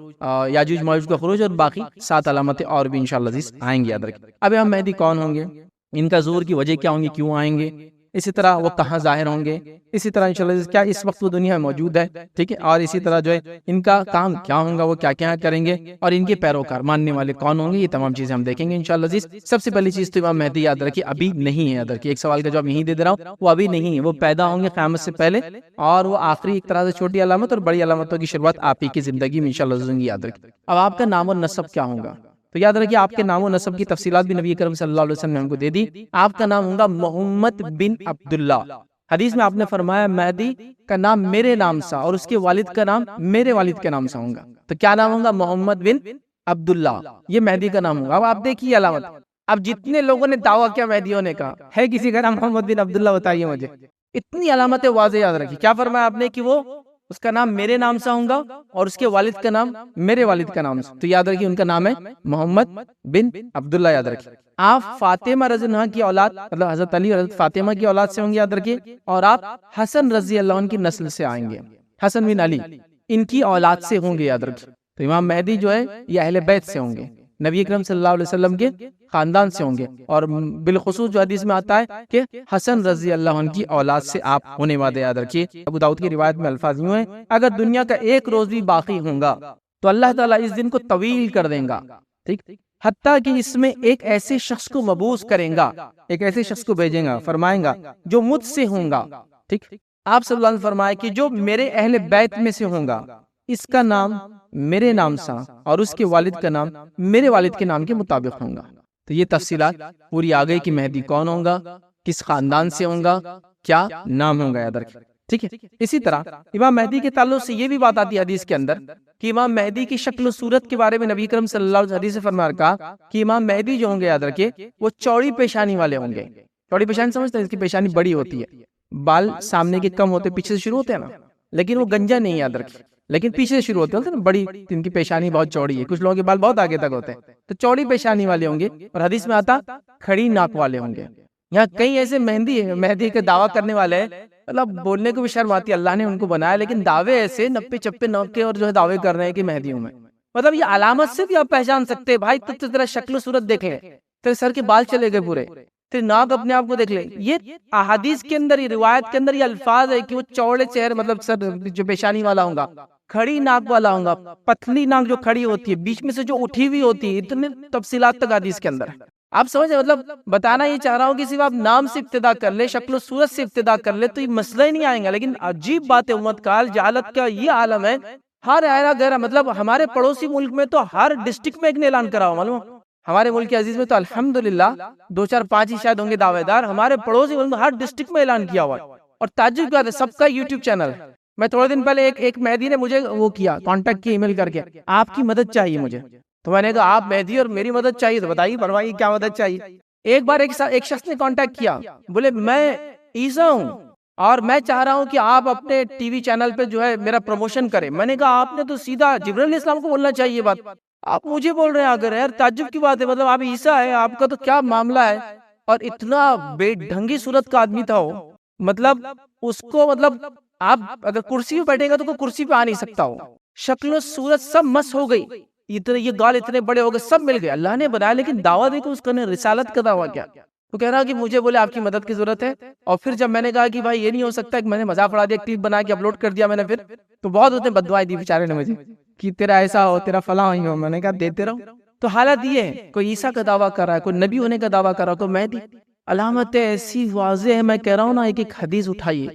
یاجوج ماجوج کا خروج، اور باقی 7 علامتیں اور بھی انشاءاللہ عزیز آئیں گے. یاد رکھیں اب ہم مہدی کون ہوں گے، ان کا ظہور کی وجہ کیا ہوں گی، کیوں آئیں گے، اسی طرح وہ کہاں ظاہر ہوں گے، اسی طرح انشاءاللہ کیا اس وقت وہ دنیا میں موجود ہے، ٹھیک ہے، اور اسی طرح جو ہے ان کا کام کیا ہوگا، وہ کیا کیا کریں گے، اور ان کے پیروکار ماننے والے کون ہوں گے، یہ تمام چیزیں ہم دیکھیں گے انشاءاللہ عزیز۔ سب سے پہلی چیز تو امام مہدی یاد رکھیے ابھی نہیں ہے، یاد رکھیے، ایک سوال کا جواب یہیں دے رہا ہوں، وہ ابھی نہیں ہے، وہ پیدا ہوں گے قیامت سے پہلے، اور وہ آخری ایک طرح سے چھوٹی علامت اور بڑی علامتوں کی شروعات آپ ہی کی زندگی میں انشاءاللہ عزیز یاد رکھیے۔ اب آپ کا نام اور نسب کیا ہوگا، تو یاد رکھیے آپ کے نام و نسب کی تفصیلات بھی نبی کریم صلی اللہ علیہ وسلم نے ہم کو دے دی۔ آپ کا نام ہوگا محمد بن عبداللہ۔ حدیث میں آپ نے فرمایا مہدی کا نام میرے نام سا اور اس کے والد کا نام میرے والد کے نام سے ہوگا، تو کیا نام ہوگا، محمد بن عبداللہ، یہ مہدی کا نام ہوگا۔ اب آپ دیکھیے علامت، اب جتنے لوگوں نے دعویٰ کیا مہدیوں نے کہا ہے کسی کا نام محمد بن عبداللہ، بتائیے مجھے، اتنی علامتیں واضح یاد رکھی۔ کیا فرمایا آپ نے کہ وہ اس کا نام میرے نام سے ہوگا اور اس کے والد کا نام میرے والد کا نام سے، تو یاد رکھیے ان کا نام ہے محمد بن عبداللہ، یاد رکھیے۔ آپ فاطمہ رضی اللہ عنہ کی اولاد، مطلب حضرت علی اور حضرت فاطمہ کی اولاد سے ہوں گے، یاد رکھیے، اور آپ حسن رضی اللہ عنہ کی نسل سے آئیں گے، حسن بن علی ان کی اولاد سے ہوں گے، یاد رکھیے۔ تو امام مہدی جو ہے یہ اہل بیت سے ہوں گے، نبی اکرم صلی اللہ علیہ وسلم کے خاندان سے ہوں گے، اور بالخصوص جو حدیث میں آتا ہے کہ حسن رضی اللہ عنہ کی اولاد سے آپ ہونے والے، یاد رکھیے۔ ابو داؤد کی روایت میں الفاظ یوں ہیں، اگر دنیا کا ایک روز بھی باقی ہوگا تو اللہ تعالیٰ اس دن کو طویل کر دیں گا، ٹھیک، حتیٰ کہ اس میں ایک ایسے شخص کو مبعوث کریں گا، ایک ایسے شخص کو بھیجیں گا، فرمائیں گا جو مجھ سے ہوں گا، ٹھیک۔ آپ صلی اللہ علیہ وسلم فرمائے کہ جو میرے اہل بیت میں سے ہوں گا، اس کا نام میرے نام سا اور اس کے والد کا نام میرے والد کے نام کے مطابق ہوں گا۔ تو یہ تفصیلات پوری آ گئی کہ مہدی کون ہوگا، کس خاندان سے ہوگا، کیا نام ہوگا، یاد رکھیں، ٹھیک ہے۔ اسی طرح امام مہدی کے تعلق سے یہ بھی بات آتی ہے حدیث کے اندر کہ امام مہدی کی شکل و صورت کے بارے میں نبی کرم صلی اللہ علیہ وسلم حدیث سے فرمایا کہا کہ امام مہدی جو ہوں گے، یاد رکھیے، وہ چوڑی پیشانی والے ہوں گے۔ چوڑی پیشانی سمجھتے ہیں، اس کی پیشانی بڑی ہوتی ہے، بال سامنے کے کم ہوتے، پیچھے سے شروع ہوتے ہیں نا، لیکن وہ گنجا نہیں، یاد رکھیے، لیکن پیچھے سے شروع ہوتے ہیں نا، بڑی، ان کی پیشانی بہت چوڑی ہے، کچھ لوگوں کے بال بہت آگے تک ہوتے ہیں، تو چوڑی پیشانی والے ہوں گے، اور حدیث میں آتا کھڑی ناک والے ہوں گے۔ یہاں کئی ایسے مہدی کے دعویٰ کرنے والے ہیں، مطلب بولنے کو بھی شرم آتی ہے، اللہ نے ان کو بنایا، لیکن دعوے ایسے نپے چپے نوک کے اور جو ہے دعوے کر رہے ہیں کہ مہدی ہوں میں، مطلب یہ علامت سے بھی آپ پہچان سکتے ہیں، بھائی تو تیرا شکل و صورت دیکھ لے، تیرے سر کے بال چلے گئے پورے، تیرے ناک اپنے آپ کو دیکھ لے، یہ احادیث کے اندر، یہ روایت کے اندر یہ الفاظ ہے کہ وہ چوڑے چہرے، مطلب سر جو پیشانی والا ہوگا، کھڑی ناک والا ہوگا، پتلی ناک جو کھڑی ہوتی ہے، بیچ میں سے جو اٹھی ہوئی ہوتی ہے، اتنے تفصیلات تک حدیث کے اندر ہے۔ آپ سمجھیں، مطلب بتانا یہ چاہ رہا ہوں کہ صرف آپ نام سے ابتدا کر لے، شکل و صورت سے ابتدا کر لے تو یہ مسئلہ ہی نہیں آئیں گا، لیکن عجیب بات ہے، امت کال جہالت کا یہ عالم ہے، ہر ایرا گہرا، مطلب ہمارے پڑوسی ملک میں تو ہر ڈسٹرکٹ میں ایک نے اعلان کرا ہوا، معلوم، ہمارے ملک عزیز میں تو الحمدللہ 2 4 5 ہی شاید ہوں گے دعوے دار، ہمارے پڑوسی ملک میں ہر ڈسٹرکٹ میں اعلان کیا ہوا ہے، اور تعجب کی بات ہے سب کا یوٹیوب چینل ہے۔ میں تھوڑے دن پہلے ایک مہدی نے مجھے وہ کیا، کانٹیکٹ کیا ای میل کر کے، آپ کی مدد چاہیے مجھے، تو میں نے کہا آپ مہدی اور میری مدد چاہیے، تو بتائیے فرمائیے کیا مدد چاہیے۔ ایک بار ایک شخص نے کانٹیکٹ کیا، بولے میں عیسیٰ ہوں اور میں چاہ رہا ہوں کہ آپ اپنے ٹی وی چینل پہ جو ہے میرا پروموشن کریں۔ میں نے کہا آپ نے تو سیدھا جبرائیل علیہ السلام کو بولنا چاہیے بات، آپ مجھے بول رہے ہیں اگر، یار تعجب کی بات ہے، مطلب آپ عیسیٰ ہے، آپ کا تو کیا معاملہ ہے، اور اتنا بے ڈھنگی صورت کا آدمی تھا وہ، مطلب اس کو، مطلب آپ اگر کرسی پہ بیٹھے گا تو کوئی کرسی پہ آ نہیں سکتا ہو، شکل و صورت سب مس ہو گئی، یہ گال اتنے بڑے ہو گئے، سب مل گئے، اللہ نے بنایا، لیکن دعویٰ دیکھو اس کا نے، رسالت کا دعویٰ کیا، وہ کہہ رہا کہ مجھے بولے آپ کی مدد کی ضرورت ہے، اور پھر جب میں نے کہا کہ بھائی یہ نہیں ہو سکتا، کہ میں نے مذاق اڑا دیا، ایک کلپ بنا کے اپلوڈ کر دیا میں نے، پھر تو بہت اس نے بددعائیں دی بیچارے نے مجھے کہ تیرا ایسا ہو، تیرا فلاں ہو، میں نے کہا دیتے رہو۔ تو حالت یہ ہے، کوئی عیسیٰ کا دعویٰ کر رہا ہے، کوئی نبی ہونے کا دعویٰ کر رہا ہے، کوئی مہدی، علامتیں ایسی واضح ہے، میں کہہ رہا ہوں نا، ایک حدیث اٹھائیے،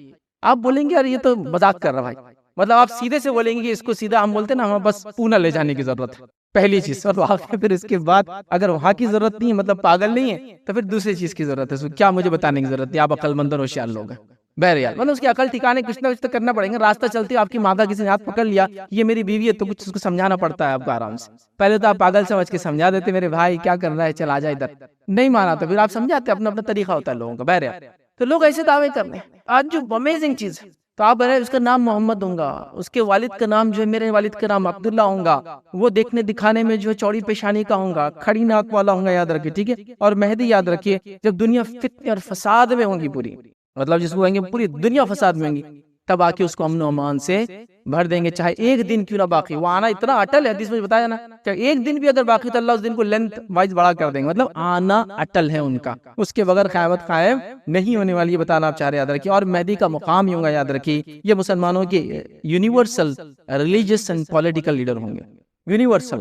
آپ بولیں گے یار یہ تو مذاق کر رہا بھائی، مطلب آپ سیدھے سے بولیں گے کہ اس کو سیدھا ہم بولتے ہیں نا، ہمیں بس پونا لے جانے کی ضرورت ہے، پہلی چیز، اور وہاں پھر اس کے بعد اگر وہاں کی ضرورت نہیں ہے، مطلب پاگل نہیں ہے، تو پھر دوسری چیز کی ضرورت ہے، کیا مجھے بتانے کی ضرورت ہے، آپ عقل مند اور ہوشیار لوگ ہیں، بہرحال مطلب اس کی عقل ٹھکانے کچھ نہ کچھ تو کرنا پڑے گا، راستہ چلتے آپ کی ماں کا کسی نے ہاتھ پکڑ لیا، یہ میری بیوی ہے، تو کچھ اس کو سمجھانا پڑتا ہے آپ کو آرام سے، پہلے تو آپ پاگل سمجھ کے سمجھا دیتے، میرے بھائی کیا کر رہا ہے، چل آ جا ادھر، نہیں مانا تو پھر آپ سمجھاتے، اپنا اپنا طریقہ ہوتا ہے لوگوں کا، بہرحال تو لوگ ایسے دعوے کرنے آج جو امیزنگ چیز ہے، تو آپ بہرحال اس کا نام محمد ہوں گا، اس کے والد کا نام جو ہے میرے والد کا نام عبداللہ ہوں گا، وہ دیکھنے دکھانے میں جو ہے چوڑی پیشانی کا ہوں گا، کھڑی ناک والا ہوں گا، یاد رکھیے، ٹھیک ہے، اور مہدی یاد رکھیے جب دنیا فتنے اور فساد میں ہوں گی پوری، مطلب جس کو کہیں گے پوری دنیا فساد میں ہوں گی، تب آ کے اس کو امن و امان سے بھر دیں گے، چاہے ایک دن کیوں نہ باقی۔ وہ آنا اتنا اٹل ہے، حدیث میں بتایا نا کہ ایک دن بھی اگر باقی تو اللہ اس دن کو لینتھ وائز بڑا کر دیں گے، مطلب آنا اٹل ہے ان کا، اس کے بغیر قیامت قائم نہیں ہونے والی، یہ بتانا آپ چاہ رہے یاد رکھیے۔ اور مہدی کا مقام ہی ہوگا، یاد رکھیے یہ مسلمانوں کے universal religious and political leader ہوں گے، یونیورسل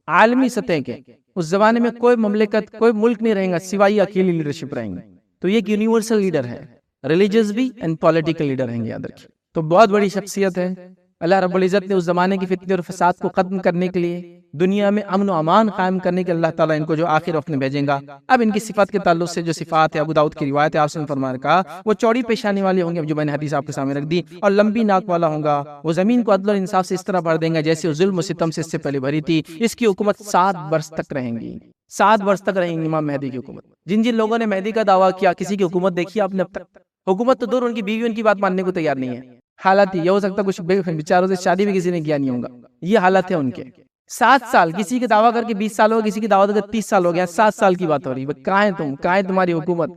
عالمی سطح کے۔ اس زمانے میں کوئی مملکت کوئی ملک نہیں رہیں گا سوائے اکیلی لیڈرشپ رہیں گے، تو یہ ایک یونیورسل لیڈر ہے، ریلیجس بھی اینڈ پولیٹیکل لیڈر ہیں گے، یاد رکھیے۔ تو بہت بڑی شخصیت ہے۔ اللہ رب العزت نے اس زمانے کی فتنے اور فساد کو ختم کرنے کے لیے، دنیا میں امن و امان قائم کرنے کے، اللہ تعالیٰ ان کو جو آخر وقت میں بھیجیں گا۔ اب ان کی صفات کے تعلق سے جو صفات ہے، ابو داؤد کی روایت ہے، آپ سے فرمایا کہا وہ چوڑی پیشانی والے ہوں گے، جو میں نے حدیث آپ کے سامنے رکھ دی، اور لمبی ناک والا ہوں گا۔ وہ زمین کو عدل اور انصاف سے اس طرح بھر دیں گا جیسے وہ ظلم و ستم سے اس سے پہلے بھری تھی۔ اس کی حکومت 7 برس تک رہیں گی، 7 برس تک رہیں گی امام مہدی کی حکومت۔ جن جن لوگوں نے مہدی کا دعویٰ کیا، کسی کی حکومت دیکھی آپ نے اب تک؟ حکومت تو دور، ان کی بیوی ان کی بات ماننے کو تیار نہیں ہے۔ حالت یہ ہو سکتا کچھ بیچاروں سے شادی بھی کسی نے کیا نہیں ہوگا، یہ حالت ہے ان کے۔ 7 سال کسی کے دعویٰ کر کے 20 سال ہو، کسی کی دعویٰ کر کے 30 سال ہو گیا، 7 سال کی بات ہو رہی ہے۔ کہاں ہے تم، کہاں ہے تمہاری حکومت،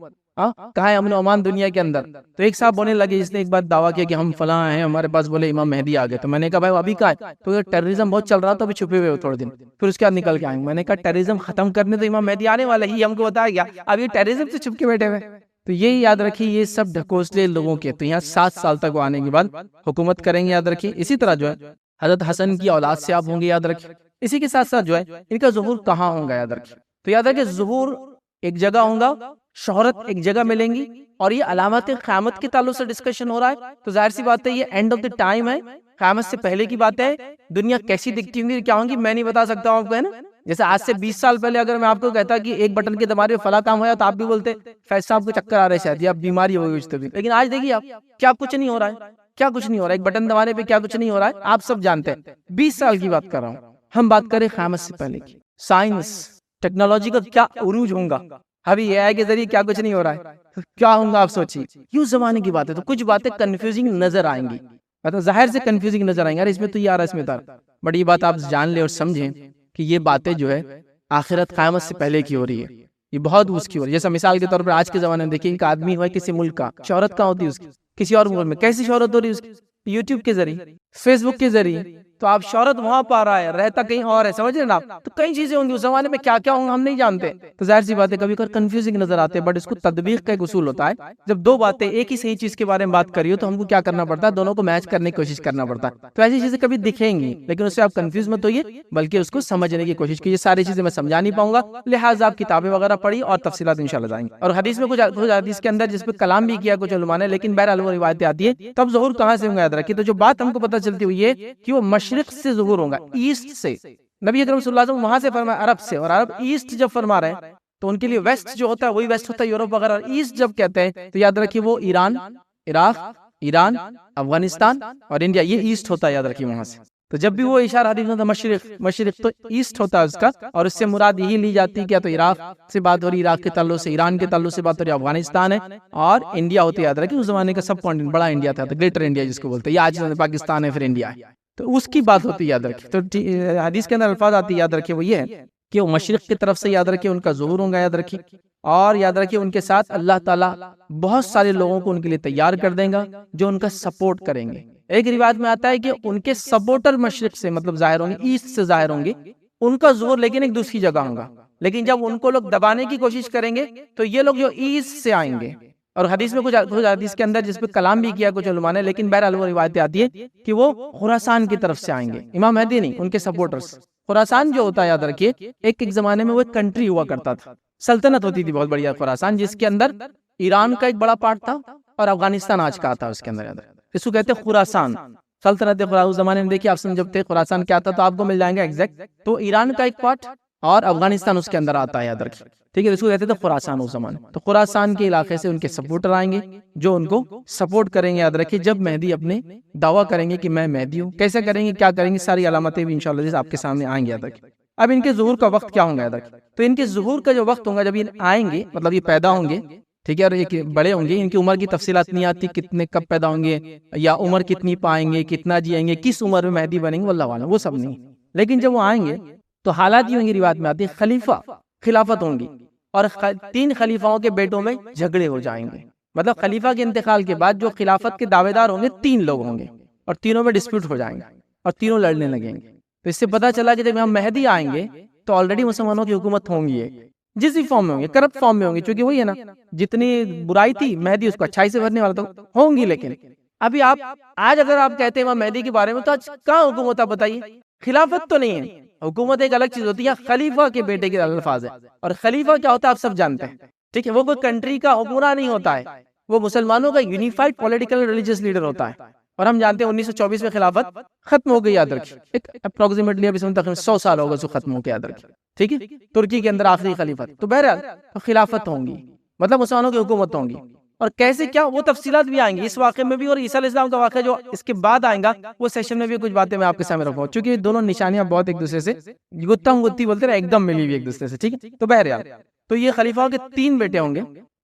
کہاں ہے امن و امان دنیا کے اندر؟ تو ایک صاحب ہونے لگے جس نے ایک بار دعویٰ کیا کہ ہم فلاں ہیں، ہمارے پاس بولے امام مہدی آ گئے، تو میں نے کہا بھائی ابھی کہاں ہے؟ تو یہ ٹیررزم بہت چل رہا تھا، ابھی چھپے ہوئے ہو تھوڑے دن، پھر اس کے بعد نکل کے آئیں گے۔ میں نے کہا ٹیررزم ختم کرنے تو امام مہدی آنے والا ہی، ہم کو بتایا گیا، اب یہ ٹیررزم سے چھپ کے بیٹھے ہوئے۔ تو یہ یاد رکھیے، یہ سب ڈھکوسلے لوگوں کے، تو یہاں 7 سال تک وہ آنے کے بعد حکومت کریں گے، یاد رکھیے۔ اسی طرح جو ہے حضرت حسن کی اولاد سے آپ ہوں گے، یاد رکھیے۔ اسی کے ساتھ ساتھ جو ہے ان کا ظہور کہاں ہوگا، یاد رکھیے۔ تو یاد رکھیے ظہور ایک جگہ ہوگا، شہرت ایک جگہ ملیں گی، اور یہ علامات قیامت کے تعلق سے ڈسکشن ہو رہا ہے، تو ظاہر سی بات ہے یہ اینڈ آف دی ٹائم ہے، قیامت سے پہلے کی بات ہے۔ دنیا کیسی دکھتی ہوں گی، کیا ہوں گی، میں نہیں بتا سکتا ہوں آپ کو، ہے نا۔ جیسے آج سے 20 سال پہلے اگر میں آپ کو کہتا کہ ایک بٹن کے دبانے میں فلاں کام ہوا، تو آپ بھی بولتے فیض صاحب کو چکر آ رہے شاید، یا بیماری ہو گئی۔ لیکن آج دیکھیے آپ، کیا کچھ نہیں ہو رہا ہے، کیا کچھ نہیں ہو رہا ہے، ایک بٹن دبانے پہ کیا کچھ نہیں ہو رہا ہے، آپ سب جانتے ہیں۔ 20 سال کی بات کر رہا ہوں، ہم بات کریں قیامت سے پہلے کی۔ سائنس ٹیکنالوجی کا کیا عروج ہوگا، ابھی اے آئی کے ذریعے کیا کچھ نہیں ہو رہا ہے، کیا ہوگا آپ سوچیے۔ یہ زمانے کی بات ہے، تو کچھ باتیں کنفیوزنگ نظر آئیں گی، مطلب ظاہر سے کنفیوزنگ نظر آئیں گے، اس میں تو یہ آ رہا ہے، اس میں تو بٹ یہ بات آپ جان لیں اور سمجھیں کہ یہ باتیں جو ہے آخرت قیامت سے پہلے کی ہو رہی ہے، یہ بہت اس کی ہو رہی ہے۔ جیسا مثال کے طور پر آج کے زمانے میں دیکھیں، ایک آدمی ہوا کسی ملک کا، شہرت کہاں ہوتی ہے اس کی، کسی اور ملک میں۔ کیسی شہرت ہو رہی ہے اس کی؟ یوٹیوب کے ذریعے، فیس بک کے ذریعے۔ تو آپ شہرت وہاں پا رہا ہے، رہتا کہیں اور ہے، سمجھ رہے نا آپ؟ تو کئی چیزیں ہوں گی اس زمانے میں، کیا کیا ہوں گا ہم نہیں جانتے۔ تو ظاہر سی بات ہے کبھی کبھی کنفیوزنگ نظر آتے ہیں، بٹ اس کو تطبیق کا ایک اصول ہوتا ہے۔ جب دو باتیں ایک ہی صحیح چیز کے بارے میں بات کری ہو تو ہم کو کیا کرنا پڑتا ہے، دونوں کو میچ کرنے کی کوشش کرنا پڑتا ہے۔ تو ایسی چیزیں کبھی دکھیں گی، لیکن اس سے آپ کنفیوز مت ہوئیے، بلکہ اس کو سمجھنے کی کوشش کیجیے۔ ساری چیزیں میں سمجھا نہیں پاؤں گا، لہٰذا آپ کتابیں وغیرہ پڑھی اور تفصیلات انشاءاللہ جائیں گے۔ اور حدیث میں کچھ حدیث کے اندر جس پہ کلام بھی کیا کچھ علماء نے، لیکن بہرحال وہ روایتیں آتی ہے۔ تب ظہور کہاں سے ہوگا، یاد رکھیے۔ تو جو بات ہم کو پتہ چلتی ہوئی ہے کہ وہ مشرق سے ظہور ہوگا، ایسٹ سے۔ نبی اکرم صلی اللہ علیہ وسلم وہاں سے فرمایا عرب سے، اور عرب ایسٹ جب فرما رہے ہیں تو ان کے لیے ویسٹ جو ہوتا ہے وہی ویسٹ ہوتا ہے، یورپ وغیرہ۔ اور ایسٹ جب کہتے ہیں تو یاد رکھیے وہ ایران، عراق، ایران، افغانستان اور انڈیا، یہ ایسٹ ہوتا ہے، یاد رکھیے وہاں سے۔ تو جب بھی وہ اشارہ حدیث میں مشرق، مشرق تو ایسٹ ہوتا ہے اس کا، اور اس سے مراد یہی لی جاتی ہے کہ تو عراق سے بات ہو رہی، عراق کے تعلق سے، ایران کے تعلق سے بات ہو رہی، افغانستان ہے، اور انڈیا ہوتی ہے۔ یاد رکھیے اس زمانے کا سب کانٹیننٹ بڑا انڈیا تھا، گریٹر انڈیا جس کو بولتے ہیں، یہ آج پاکستان ہے، پھر انڈیا ہے، تو اس کی بات ہوتی ہے، یاد رکھیے۔ تو حدیث کے اندر الفاظ آتی ہے، یاد رکھیے وہ یہ ہے کہ وہ مشرق کی طرف سے، یاد رکھیے ان کا ظہور ہوگا، یاد رکھیے۔ اور یاد رکھیے ان کے ساتھ اللہ تعالیٰ بہت سارے لوگوں کو ان کے لیے تیار کر دیں گا جو ان کا سپورٹ کریں گے۔ ایک روایت میں آتا ہے کہ ان کے سپورٹر مشرق سے مطلب ظاہر ہوں گے، ایسٹ سے ظاہر ہوں گے، ان کا ظہور لیکن ایک دوسری جگہ ہوگا۔ لیکن جب ان کو لوگ دبانے کی کوشش کریں گے تو یہ لوگ جو ایسٹ سے آئیں گے، اور حدیث میں کچھ حدیث کے اندر جس پہ کلام بھی کیا کچھ علماء نے، لیکن بہرحال وہ روایتیں آتی ہے کہ وہ خراسان کی طرف سے آئیں گے، امام مہدی نہیں، ان کے سپورٹرز۔ خراسان جو ہوتا ہے، یاد رکھیے ایک زمانے میں وہ ایک کنٹری ہوا کرتا تھا، سلطنت ہوتی تھی بہت بڑھیا خراسان، جس کے اندر ایران کا ایک بڑا پارٹ تھا اور افغانستان آج کا تھا اس کے اندر، اس کو کہتے ہیں خراسان، سلطنت خراسان۔ اس زمانے میں دیکھیے آپ جب تھے خراسان کیا تھا تو آپ کو مل جائیں گے ایگزیکٹ، تو ایران کا ایک پارٹ اور افغانستان اس کے اندر آتا ہے، یاد رکھیے، ٹھیک ہے۔ اس کو کہتے تھے خراسان اس زمانے۔ تو خراسان کے علاقے سے ان کے سپورٹر آئیں گے جو ان کو سپورٹ کریں گے، یاد رکھیے، جب مہدی اپنے دعویٰ کریں گے کہ میں مہدی ہوں۔ کیسے کریں گے، کیا کریں گے، ساری علامتیں بھی انشاءاللہ آپ کے سامنے آئیں گے، یاد رکھیے۔ اب ان کے ظہور کا وقت کیا ہوگا، یاد رکھیے۔ تو ان کے ظہور کا جو وقت ہوگا جب یہ آئیں گے، مطلب یہ پیدا ہوں گے، ٹھیک ہے، اور ایک بڑے ہوں گے، ان کی عمر کی تفصیلات نہیں آتی، کتنے کب پیدا ہوں گے یا عمر کتنی پائیں گے، کتنا جیئیں گے، کس عمر میں مہدی بنیں گے، واللہ اعلم، وہ سب نہیں۔ لیکن جب وہ آئیں گے تو حالات یہ ہوں گے، روایت میں آتی ہے خلیفہ خلافت ہوں گی، اور 3 خلیفاؤں کے بیٹوں میں جھگڑے ہو جائیں گے، مطلب خلیفہ کے انتقال کے بعد جو خلافت کے دعوے دار ہوں گے 3 لوگ ہوں گے، اور تینوں میں ڈسپیوٹ ہو جائیں گے اور تینوں لڑنے لگیں گے۔ تو اس سے پتہ چلا کہ جب امام مہدی آئیں گے تو آلریڈی مسلمانوں کی حکومت ہوں گی، جس بھی فارم میں ہوں گے، کرپٹ فارم میں ہوں گے، چونکہ وہی ہے نا، جتنی برائی تھی مہدی اس کو اچھائی سے بھرنے والا تو ہوں گی۔ لیکن ابھی آپ آج اگر آپ کہتے ہیں امام مہدی کے بارے میں تو آج کہاں حکومت، آپ بتائیے، خلافت تو نہیں ہے۔ حکومت ایک الگ چیز ہوتی ہے، خلیفہ کے بیٹے کے الفاظ ہے، اور خلیفہ کیا ہوتا ہے آپ سب جانتے ہیں، ٹھیک ہے؟ وہ کوئی کنٹری کا حکمراں نہیں ہوتا ہے، وہ مسلمانوں کا یونیفائڈ پولیٹیکل ریلیجیس لیڈر ہوتا ہے۔ اور ہم جانتے ہیں 1924 میں خلافت ختم ہو گئی، یاد رکھیے، ایک اپروکسیمیٹلی ابھی تقریباً 100 سال ہوگا اس کو ختم ہو کے، یاد رکھیے، ٹھیک ہے؟ ترکی کے اندر آخری خلیفت، تو بہرحال خلافت ہوں گی، مطلب مسلمانوں کی حکومت ہوں گی۔ اور کیسے کیا، وہ تفصیلات بھی آئیں گی اس واقعے میں بھی، اور عیسیٰ علیہ السلام کا واقعہ جو اس کے بعد آئیں گا وہ سیشن میں بھی کچھ باتیں میں آپ کے سامنے رکھوں گا، چونکہ دونوں نشانیاں بہت ایک دوسرے سے گتم گتی بولتے ہیں، ایک دم ملی ہوئی ایک دوسرے سے، ٹھیک ہے؟ تو بہرحال تو یہ خلیفہ کے 3 بیٹے ہوں گے،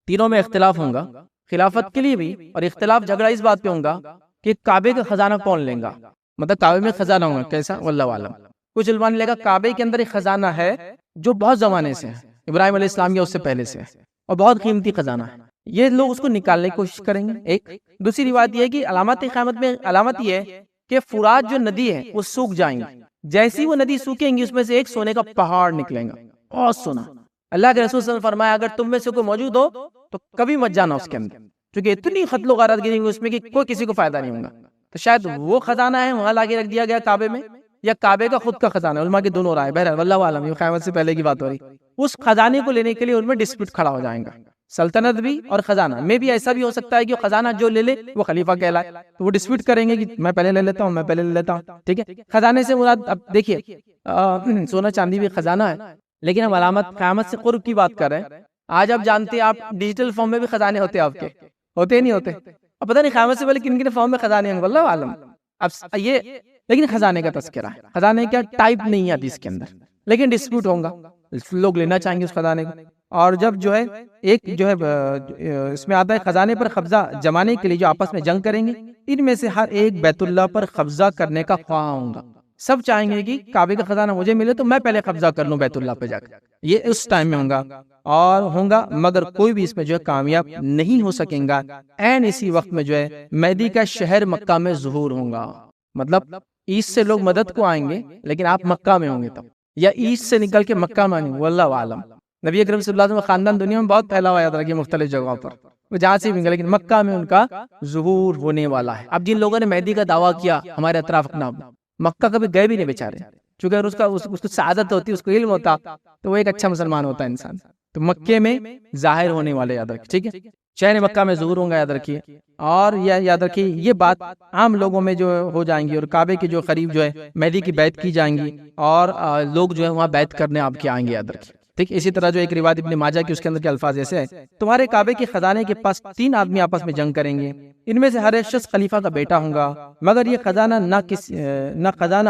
تینوں میں اختلاف ہوگا خلافت کے لیے بھی، اور اختلاف جھگڑا اس بات پہ ہوگا کہ کعبے کا خزانہ کون لے گا، مطلب کعبے میں خزانہ ہوگا کیسا، واللہ عالم۔ کچھ علماء نے لکھا کعبے کے اندر ایک خزانہ ہے جو بہت زمانے سے ہے، ابراہیم علیہ السلام یا اس سے پہلے سے ہے، اور بہت قیمتی خزانہ ہے، یہ لوگ اس کو نکالنے کی کوشش کریں گے۔ ایک دوسری روایت یہ ہے کہ علامات قیامت میں علامت یہ ہے کہ فرات جو ندی ہے وہ سوکھ جائیں گی، جیسی وہ ندی سوکھیں گی اس میں سے ایک سونے کا پہاڑ نکلے گا، بہت سونا۔ اللہ کے رسول صلی اللہ علیہ وسلم نے فرمایا اگر تم میں سے کوئی موجود ہو تو کبھی مت جانا اس کے اندر، کیونکہ اتنی قتل و غارت گری ہوگی اس میں کہ کوئی کسی کو فائدہ نہیں ہوگا۔ تو شاید وہ خزانہ ہے وہاں لاگے رکھ دیا گیا کعبے میں، یا کعبے کا خود کا خزانہ ہے، علماء کے دونوں رائے، بہرحال واللہ عالم، یہ قیامت سے پہلے کی بات ہو رہی۔ اس خزانے کو لینے کے لیے ان میں ڈسپیوٹ کھڑا ہو جائے گا، سلطنت بھی اور خزانہ میں بھی۔ ایسا بھی ہو سکتا ہے کہ خزانہ جو لے لے وہ خلیفہ کہلائے، تو وہ ڈسپیوٹ کریں گے کہ میں پہلے لے لیتا ہوں، میں پہلے لے لیتا ہوں، ٹھیک ہے؟ خزانے سے مراد اب دیکھیے سونا چاندی بھی خزانہ ہے، لیکن ہم علامت قیامت سے قرب کی بات کر رہے ہیں۔ آج آپ جانتے ہیں آپ ڈیجیٹل فارم میں بھی خزانے ہوتے ہیں، آپ کے ہوتے ہی نہیں ہوتے، اب پتہ نہیں قیامت سے پہلے کن کن فارم میں خزانے ہیں، واللہ عالم۔ اب یہ لیکن خزانے کا تذکرہ ہے، خزانے کا ٹائپ نہیں ہے حدیث کے اندر، لیکن ڈسپیوٹ ہوگا، لوگ لینا چاہیں گے اس خزانے کو۔ اور جب جو ہے ایک جو ہے اس میں آتا ہے خزانے پر قبضہ جمانے کے لیے جو آپس میں جنگ کریں گے، ان میں سے ہر ایک بیت اللہ پر قبضہ کرنے کا خواہاں ہوگا، سب چاہیں گے کہ کعبے کا خزانہ مجھے ملے تو میں پہلے قبضہ کر لوں بیت اللہ پہ جا کر، یہ اس ٹائم میں ہوگا اور ہوگا، مگر کوئی بھی اس میں جو ہے کامیاب نہیں ہو سکیں گا۔ این اسی وقت میں جو ہے مہدی کا شہر مکہ میں ظہور ہوگا، مطلب ایسٹ سے لوگ مدد کو آئیں گے لیکن آپ مکہ میں ہوں گے تب، یا ایسٹ سے نکل کے مکہ میں آئیں گے، واللہ عالم۔ نبی اکرم صلی اللہ علیہ وسلم کا خاندان دنیا میں بہت پھیلا ہوا یاد رکھیے مختلف جگہوں پر، وہ جہاں سے بھی گئے، لیکن مکہ میں ان کا ظہور ہونے والا ہے۔ اب جن لوگوں نے مہدی کا دعویٰ کیا ہمارے اطراف اکناب، مکہ کبھی گئے بھی نہیں بیچارے، چونکہ اگر اس کو سعادت ہوتی، اس کو علم ہوتا تو وہ ایک اچھا مسلمان ہوتا ہے انسان۔ تو مکے میں ظاہر ہونے والے یاد رکھیے، ٹھیک ہے؟ شہر مکہ میں ظہور ہوں گا، یاد رکھیے۔ اور یاد رکھیے یہ بات عام لوگوں میں جو ہو جائیں گی، اور کعبے کے جو قریب جو ہے مہدی کی بیعت کی جائیں گی، اور لوگ جو ہے وہاں بیعت کرنے آپ کے آئیں گے، یاد رکھیے، ٹھیک۔ اسی طرح جو ایک روایت ابن ماجہ کی، اس کے اندر کے الفاظ ایسے ہیں، تمہارے کعبے کے خزانے کے پاس 3 آدمی آپس میں جنگ کریں گے، ان میں سے ہر ایک شخص خلیفہ کا بیٹا ہوگا، مگر یہ خزانہ نہ خزانہ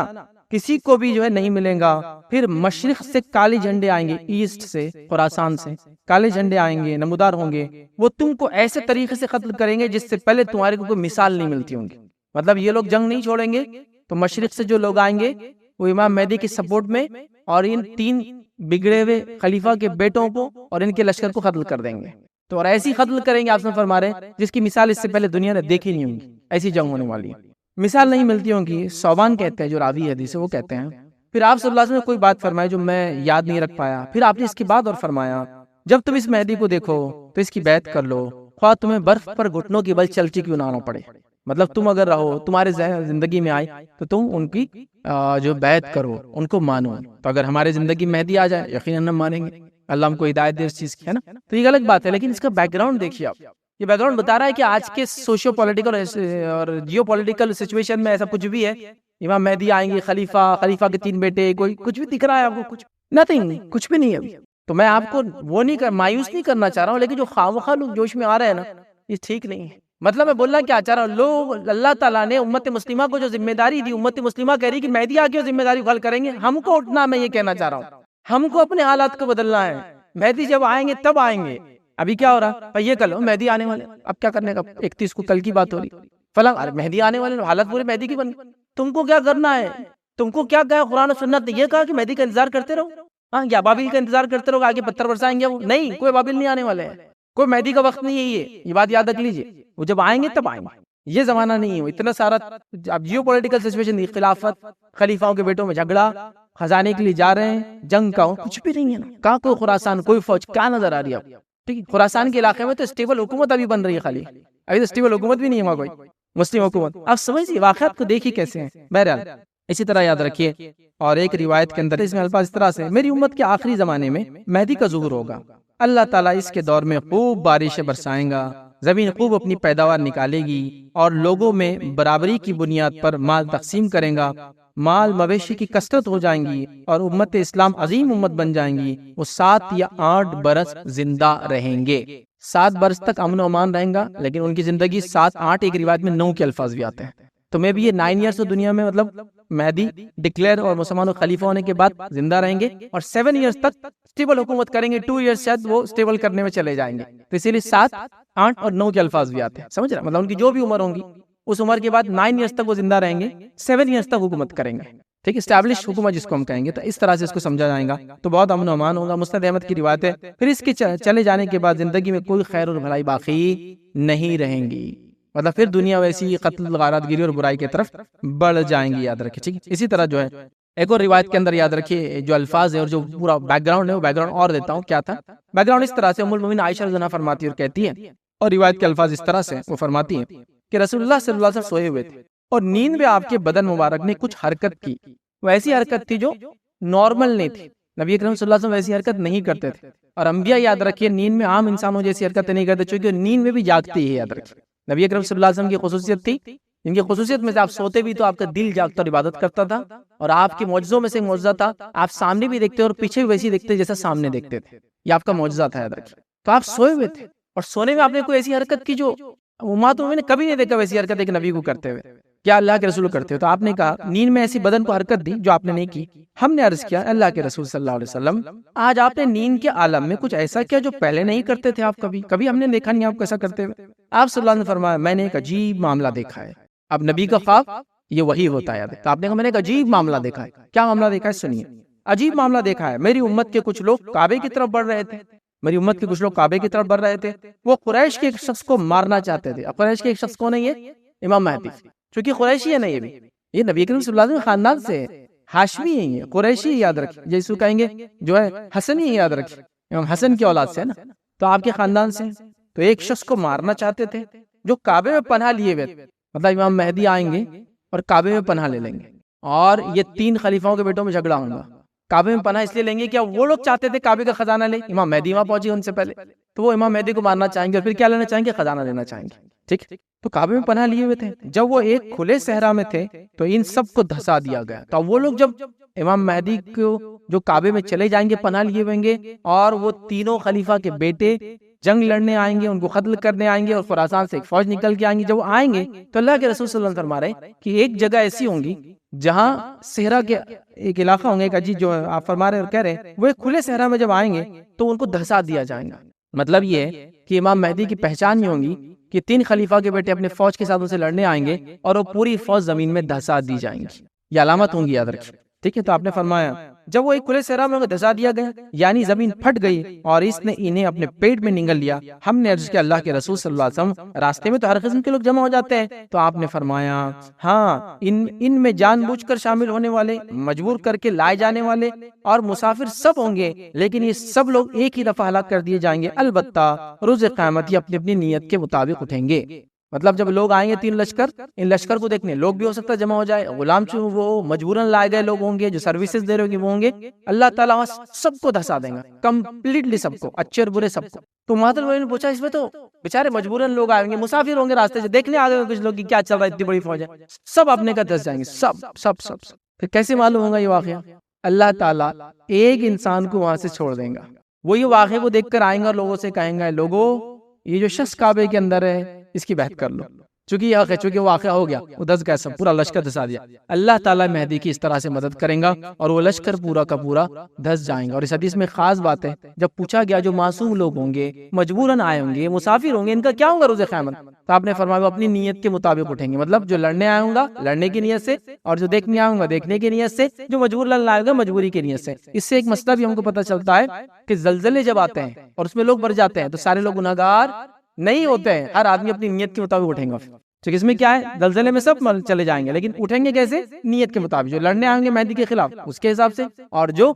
کسی کو بھی جو ہے نہیں ملے گا۔ پھر مشرق سے کالے جھنڈے آئیں گے، ایسٹ سے خراسان سے کالے جھنڈے آئیں گے، نمودار ہوں گے، وہ تم کو ایسے طریقے سے قتل کریں گے جس سے پہلے تمہارے کو کوئی مثال نہیں ملتی ہوں گی۔ مطلب یہ لوگ جنگ نہیں چھوڑیں گے، تو مشرق سے جو لوگ آئیں گے وہ امام مہدی کی سپورٹ میں، اور ان 3 بگڑے ہوئے خلیفہ کے بیٹوں کو اور ان کے لشکر کو قتل کر دیں گے، تو اور ایسی قتل کریں گے، آپ سے فرما رہے ہیں جس کی مثال اس سے پہلے دنیا نے دیکھی نہیں ہوگی، ایسی جنگ ہونے والی ہے، مثال نہیں ملتی ہوں گی۔ صوبان کہتے ہیں جو راوی حدیث ہے وہ کہتے ہیں، پھر آپ صلی اللہ علیہ وسلم نے کوئی بات فرمائی جو میں یاد نہیں رکھ پایا، پھر آپ نے اس کے بعد اور فرمایا جب تم اس مہدی کو دیکھو تو اس کی بیعت کر لو، خواہ تمہیں برف پر گھٹنوں کی بل چلتی کیوں نہ آنا پڑے، مطلب تم اگر رہو، تمہارے زندگی میں آئے تو تم ان کی جو بیعت کرو، ان کو مانو، تو اگر ہمارے زندگی مہدی آ جائے یقیناً ہم مانیں گے، اللہ ہم کو ہدایت دے اس چیز کی، ہے نا۔ تو یہ غلط بات ہے، لیکن اس کا بیک گراؤنڈ دیکھیے آپ، یہ بیک گراؤنڈ بتا رہا ہے کہ آج کے سوشیو پولیٹیکل اور جیو پولیٹیکل سچویشن میں ایسا کچھ بھی ہے، امام مہدی آئیں گے، خلیفہ کے 3 بیٹے، کوئی کچھ بھی دکھ رہا ہے آپ کو؟ کچھ نتھنگ، کچھ بھی نہیں ہے ابھی۔ تو میں آپ کو وہ نہیں مایوس نہیں کرنا چاہ رہا ہوں، لیکن جو خواہ لوگ جوش میں آ رہے ہیں نا، یہ ٹھیک نہیں ہے۔ مطلب میں بولنا کیا چاہ رہا ہوں، لوگ اللہ تعالیٰ نے امت مسلمہ کو جو ذمہ داری دی، امت مسلمہ کہہ رہی کہ مہدی آ کے ذمہ داری حل کریں گے، ہم کو اٹھنا، میں یہ کہنا چاہ رہا ہوں، ہم کو اپنے حالات کو بدلنا ہے۔ مہدی جب آئیں گے تب آئیں گے، ابھی کیا ہو رہا ہے، یہ کل مہدی آنے والے، اب کیا کرنے کا، 31 کو کل کی بات ہو رہی، فلاں مہدی آنے والے، حالت پورے مہدی کی بن گئی، تم کو کیا کرنا ہے، تم کو کیا کہا قرآن و سنت نے، یہ کہا کہ مہدی کا انتظار کرتے رہو، یا بابل کا انتظار کرتے رہو، آگے پتھر برسائیں گے وہ، نہیں، کوئی بابل نہیں آنے والے ہیں، کوئی مہدی کا وقت نہیں ہے یہ بات یاد رکھ لیجئے، وہ جب آئیں گے تب آئیں گے، یہ زمانہ نہیں ہے۔ اتنا سارا اب جیو پولیٹیکل سچویشن، خلافت، خلیفاؤں کے بیٹوں میں جھگڑا، خزانے کے لیے جا رہے ہیں، جنگ کا کچھ بھی نہیں ہے نا، کہاں کوئی خراسان، کوئی فوج، کیا نظر آ رہی ہے آپ؟ ٹھیک ہے، خراسان کے علاقے میں تو اسٹیبل حکومت ابھی بن رہی ہے، خالی ابھی تو اسٹیبل حکومت بھی نہیں ہے وہاں کوئی مسلم حکومت۔ آپ سمجھیے واقعات کو دیکھیے کیسے ہیں۔ بہرحال اسی طرح یاد رکھیے، اور ایک روایت کے اندر اس میں الفاظ اس طرح سے، میری امت کے آخری زمانے میں مہدی کا ظہور ہوگا، اللہ تعالیٰ اس کے دور میں خوب بارشیں برسائیں گا، زمین خوب اپنی پیداوار نکالے گی، اور لوگوں میں برابری کی بنیاد پر مال تقسیم کریں گا، مال مویشی کی کثرت ہو جائیں گی، اور امت اسلام عظیم امت بن جائیں گی۔ وہ 7 یا 8 برس زندہ رہیں گے، 7 برس تک امن و امان رہیں گا، لیکن ان کی زندگی 7 8، ایک روایت میں 9 کے الفاظ بھی آتے ہیں۔ تو میں بھی یہ 9 ایئرس دنیا میں مطلب مہدی ڈکلیئر اور مسلمانوں خلیفہ ہونے کے بعد زندہ رہیں گے، اور 7 ایئرس تک اسٹیبل حکومت کریں گے، 2 ایئرس شاید وہ اسٹیبل کرنے میں چلے جائیں گے۔ تو اسی لیے 7 8 اور 9 کے الفاظ بھی آتے ہیں، سمجھ رہے ہیں؟ مطلب ان کی جو بھی عمر ہوں گی، اس عمر کے بعد 9 ایئرس تک وہ زندہ رہیں گے، 7 ایئرس تک حکومت کریں گے، ٹھیک ہے، اسٹیبلش حکومت جس کو ہم کہیں گے۔ تو اس طرح سے اس کو سمجھا جائے گا، تو بہت امن و امان ہوگا۔ مسند احمد کی روایت ہے، پھر اس کے چلے جانے کے بعد زندگی میں کوئی خیر اور بھلائی باقی نہیں رہیں گی، مطلب پھر دنیا ویسی قتل، غارت گیری اور برائی کی طرف بڑھ جائیں گی، یاد رکھیں، ٹھیک ہے۔ اسی طرح جو ہے ایک اور روایت کے اندر یاد رکھیے، جو الفاظ ہے اور جو پورا بیک گراؤنڈ ہے، وہ بیک گراؤنڈ اور دیتا ہوں کیا تھا۔ بیک گراؤنڈ اس طرح سے ام المومنین عائشہ رضی اللہ عنہا فرماتی ہے اور کہتی ہے، اور روایت کے الفاظ اس طرح سے وہ فرماتی ہیں کہ رسول اللہ صلی اللہ علیہ وسلم سوئے ہوئے تھے، اور نیند میں آپ کے بدن مبارک نے کچھ حرکت کی، وہ ایسی حرکت تھی جو نارمل نہیں تھی، نبی اکرم صلی اللہ علیہ وسلم ویسی حرکت نہیں کرتے تھے۔ اور انبیاء یاد رکھیے نیند میں عام انسانوں جیسی حرکتیں نہیں کرتے، چونکہ نیند میں بھی جاگتے ہی، یاد رکھیے نبی اکرم صلی اللہ علیہ وسلم کی خصوصیت تھی، ان کی خصوصیت میں سے آپ سوتے بھی تو آپ کا دل جاگتا اور عبادت کرتا تھا، اور آپ کے معجزوں میں سے ایک معجزہ تھا، آپ سامنے بھی دیکھتے اور پیچھے بھی ویسی دیکھتے جیسا سامنے دیکھتے تھے، یہ آپ کا معجزہ تھا، یاد رکھیے۔ تو آپ سوئے ہوئے تھے، اور سونے میں آپ نے کوئی ایسی حرکت کی جو امتوں میں نے کبھی نہیں دیکھا، ویسی حرکت ایک نبی کو کرتے ہوئے، کیا اللہ کے رسول کرتے ہوئے۔ تو آپ نے کہا نیند میں ایسی بدن کو حرکت دی جو آپ نے نہیں کی۔ ہم نے عرض کیا اللہ کے رسول صلی اللہ علیہ وسلم، آج آپ نے نیند کے عالم میں کچھ ایسا کیا جو پہلے نہیں کرتے تھے، آپ کبھی ہم نے دیکھا نہیں آپ کو ایسا کرتے ہوئے۔ آپ صلی اللہ علیہ وسلم نے فرمایا میں نے ایک عجیب معاملہ دیکھا ہے۔ اب نبی کا خواب یہ وہی ہوتا ہے، تو آپ نے کہا میں نے ایک عجیب معاملہ دیکھا ہے۔ کیا معاملہ دیکھا ہے؟ سنیے، عجیب معاملہ دیکھا ہے، میری امت کے کچھ لوگ کعبے کی طرف بڑھ رہے تھے، میری امت کے کچھ لوگ کعبے کی طرف بڑھ رہے تھے، وہ قریش کے ایک شخص کو مارنا چاہتے تھے۔ اب قریش کے ایک شخص کون ہے؟ یہ امام مہدی، چونکہ قریشی ہے نا، یہ نبی کریم صلی اللہ علیہ وسلم خاندان سے ہاشمی ہیں، یہ قریشی، یاد رکھیں، جیسے کہیں گے جو ہے حسنی، یاد رکھیں امام حسن کی اولاد سے ہے نا، تو آپ کے خاندان سے۔ تو ایک شخص کو مارنا چاہتے تھے جو کعبے میں پناہ لیے ہوئے، مطلب امام مہدی آئیں گے اور کعبے میں پناہ لے لیں گے، اور یہ 3 خلیفاؤں کے بیٹوں میں جھگڑا ہوگا۔ کعبے میں پناہ اس لیے لیں گے کیا وہ لوگ چاہتے تھے کعبے کا خزانہ لے، امام مہدی وہاں پہنچے ان سے پہلے، تو وہ امام مہدی کو مارنا چاہیں گے اور پھر کیا لینا چاہیں گے؟ خزانہ لینا چاہیں گے، ٹھیک۔ تو کعبے میں پناہ لیے ہوئے تھے، جب وہ ایک کھلے صحرا میں تھے تو ان سب کو دھسا دیا گیا۔ تو وہ لوگ جب امام مہدی کو جو کعبے میں چلے جائیں گے، پناہ لیے ہوئیں گے، اور وہ تینوں خلیفہ کے بیٹے جنگ لڑنے آئیں گے، ان کو قتل کرنے آئیں گے، اور خراسان سے ایک فوج نکل کے آئیں گے، جب وہ آئیں گے تو اللہ کے رسول صلی اللہ علیہ وسلم فرما رہے ہیں کہ ایک جگہ ایسی ہوں گی جہاں صحرا کے ایک علاقہ ہوں گے، جو آپ فرما رہے اور کہہ رہے ہیں، وہ ایک کھلے صحرا میں جب آئیں گے تو ان کو دھسا دیا جائے گا۔ مطلب یہ ہے کہ امام مہدی کی پہچان یہ ہوگی کہ 3 خلیفہ کے بیٹے اپنے فوج کے ساتھ ان سے لڑنے آئیں گے اور وہ پوری فوج زمین میں دھسا دی جائیں گی، یہ علامت ہوں گی، یاد رکھیں، ٹھیک ہے۔ تو آپ نے فرمایا جب وہ ایک کھلے صحرا میں دھسا دیا گیا، یعنی زمین پھٹ گئی اور اس نے انہیں اپنے پیٹ میں نگل لیا۔ ہم نے عرض کیا اللہ کے رسول صلی اللہ علیہ وسلم، راستے میں تو ہر قسم کے لوگ جمع ہو جاتے ہیں، تو آپ نے فرمایا ہاں، ان میں جان بوجھ کر شامل ہونے والے، مجبور کر کے لائے جانے والے اور مسافر سب ہوں گے، لیکن یہ سب لوگ ایک ہی دفعہ ہلاک کر دیے جائیں گے، البتہ روز قیامت یہ اپنی اپنی نیت کے مطابق اٹھیں گے۔ مطلب جب لوگ آئیں گے 3 لشکر، ان لشکر کو دیکھنے لوگ بھی ہو سکتا ہے جمع ہو جائے، غلام وہ مجبوراً لائے گئے لوگ ہوں گے، جو سروسز دے رہے ہوں گے وہ ہوں گے، اللہ تعالیٰ سب کو دھسا دیں گا، کمپلیٹلی سب کو، اچھے اور برے سب کو۔ تو مہاتما نے پوچھا اس میں تو بیچارے مجبوراً لوگ آئیں گے، مسافر ہوں گے، راستے سے دیکھنے آ گئے کچھ لوگ کیا چل رہا ہے، اتنی بڑی فوج ہے، سب اپنے کا دھس جائیں گے، سب سب سب سب۔ پھر کیسے معلوم ہوگا یہ واقعہ؟ اللہ تعالیٰ ایک انسان کو وہاں سے چھوڑ دیں گا، وہ یہ واقعے کو دیکھ کر آئیں گا اور لوگوں سے کہیں گا لوگوں یہ جو شخص کعبے کے اندر ہے اس کی بیعت کر لو، چونکہ واقعہ ہو گیا، وہ دھس گیا، سب پورا لشکر دھسا دیا۔ اللہ تعالیٰ مہدی کی اس طرح سے مدد کریں گا اور وہ لشکر پورا کا پورا دھس جائیں گا۔ اور اس حدیث میں خاص بات ہے، جب پوچھا گیا جو معصوم لوگ ہوں گے، مجبوراً آئے ہوں گے، مسافر ہوں گے، ان کا کیا ہوگا روز قیامت؟ تو آپ نے فرمایا وہ اپنی نیت کے مطابق اٹھیں گے، مطلب جو لڑنے آئے ہوں گا لڑنے کی نیت سے، اور جو دیکھنے آئے ہوں گا دیکھنے کی نیت سے، جو مجبور لڑنا آئے گا مجبوری کی نیت سے۔ اس سے ایک مسئلہ بھی ہم کو پتہ چلتا ہے کہ زلزلے جب آتے ہیں اور اس میں لوگ مر جاتے ہیں تو سارے لوگ گناہگار نہیں ہوتے ہیں، ہر آدمی اپنی نیت کے مطابق اٹھیں گا۔ تو اس میں کیا ہے، زلزلے میں سب چلے جائیں گے، لیکن اٹھیں گے کیسے؟ نیت کے مطابق۔ جو لڑنے آئیں گے مہدی کے خلاف اس کے حساب سے، اور جو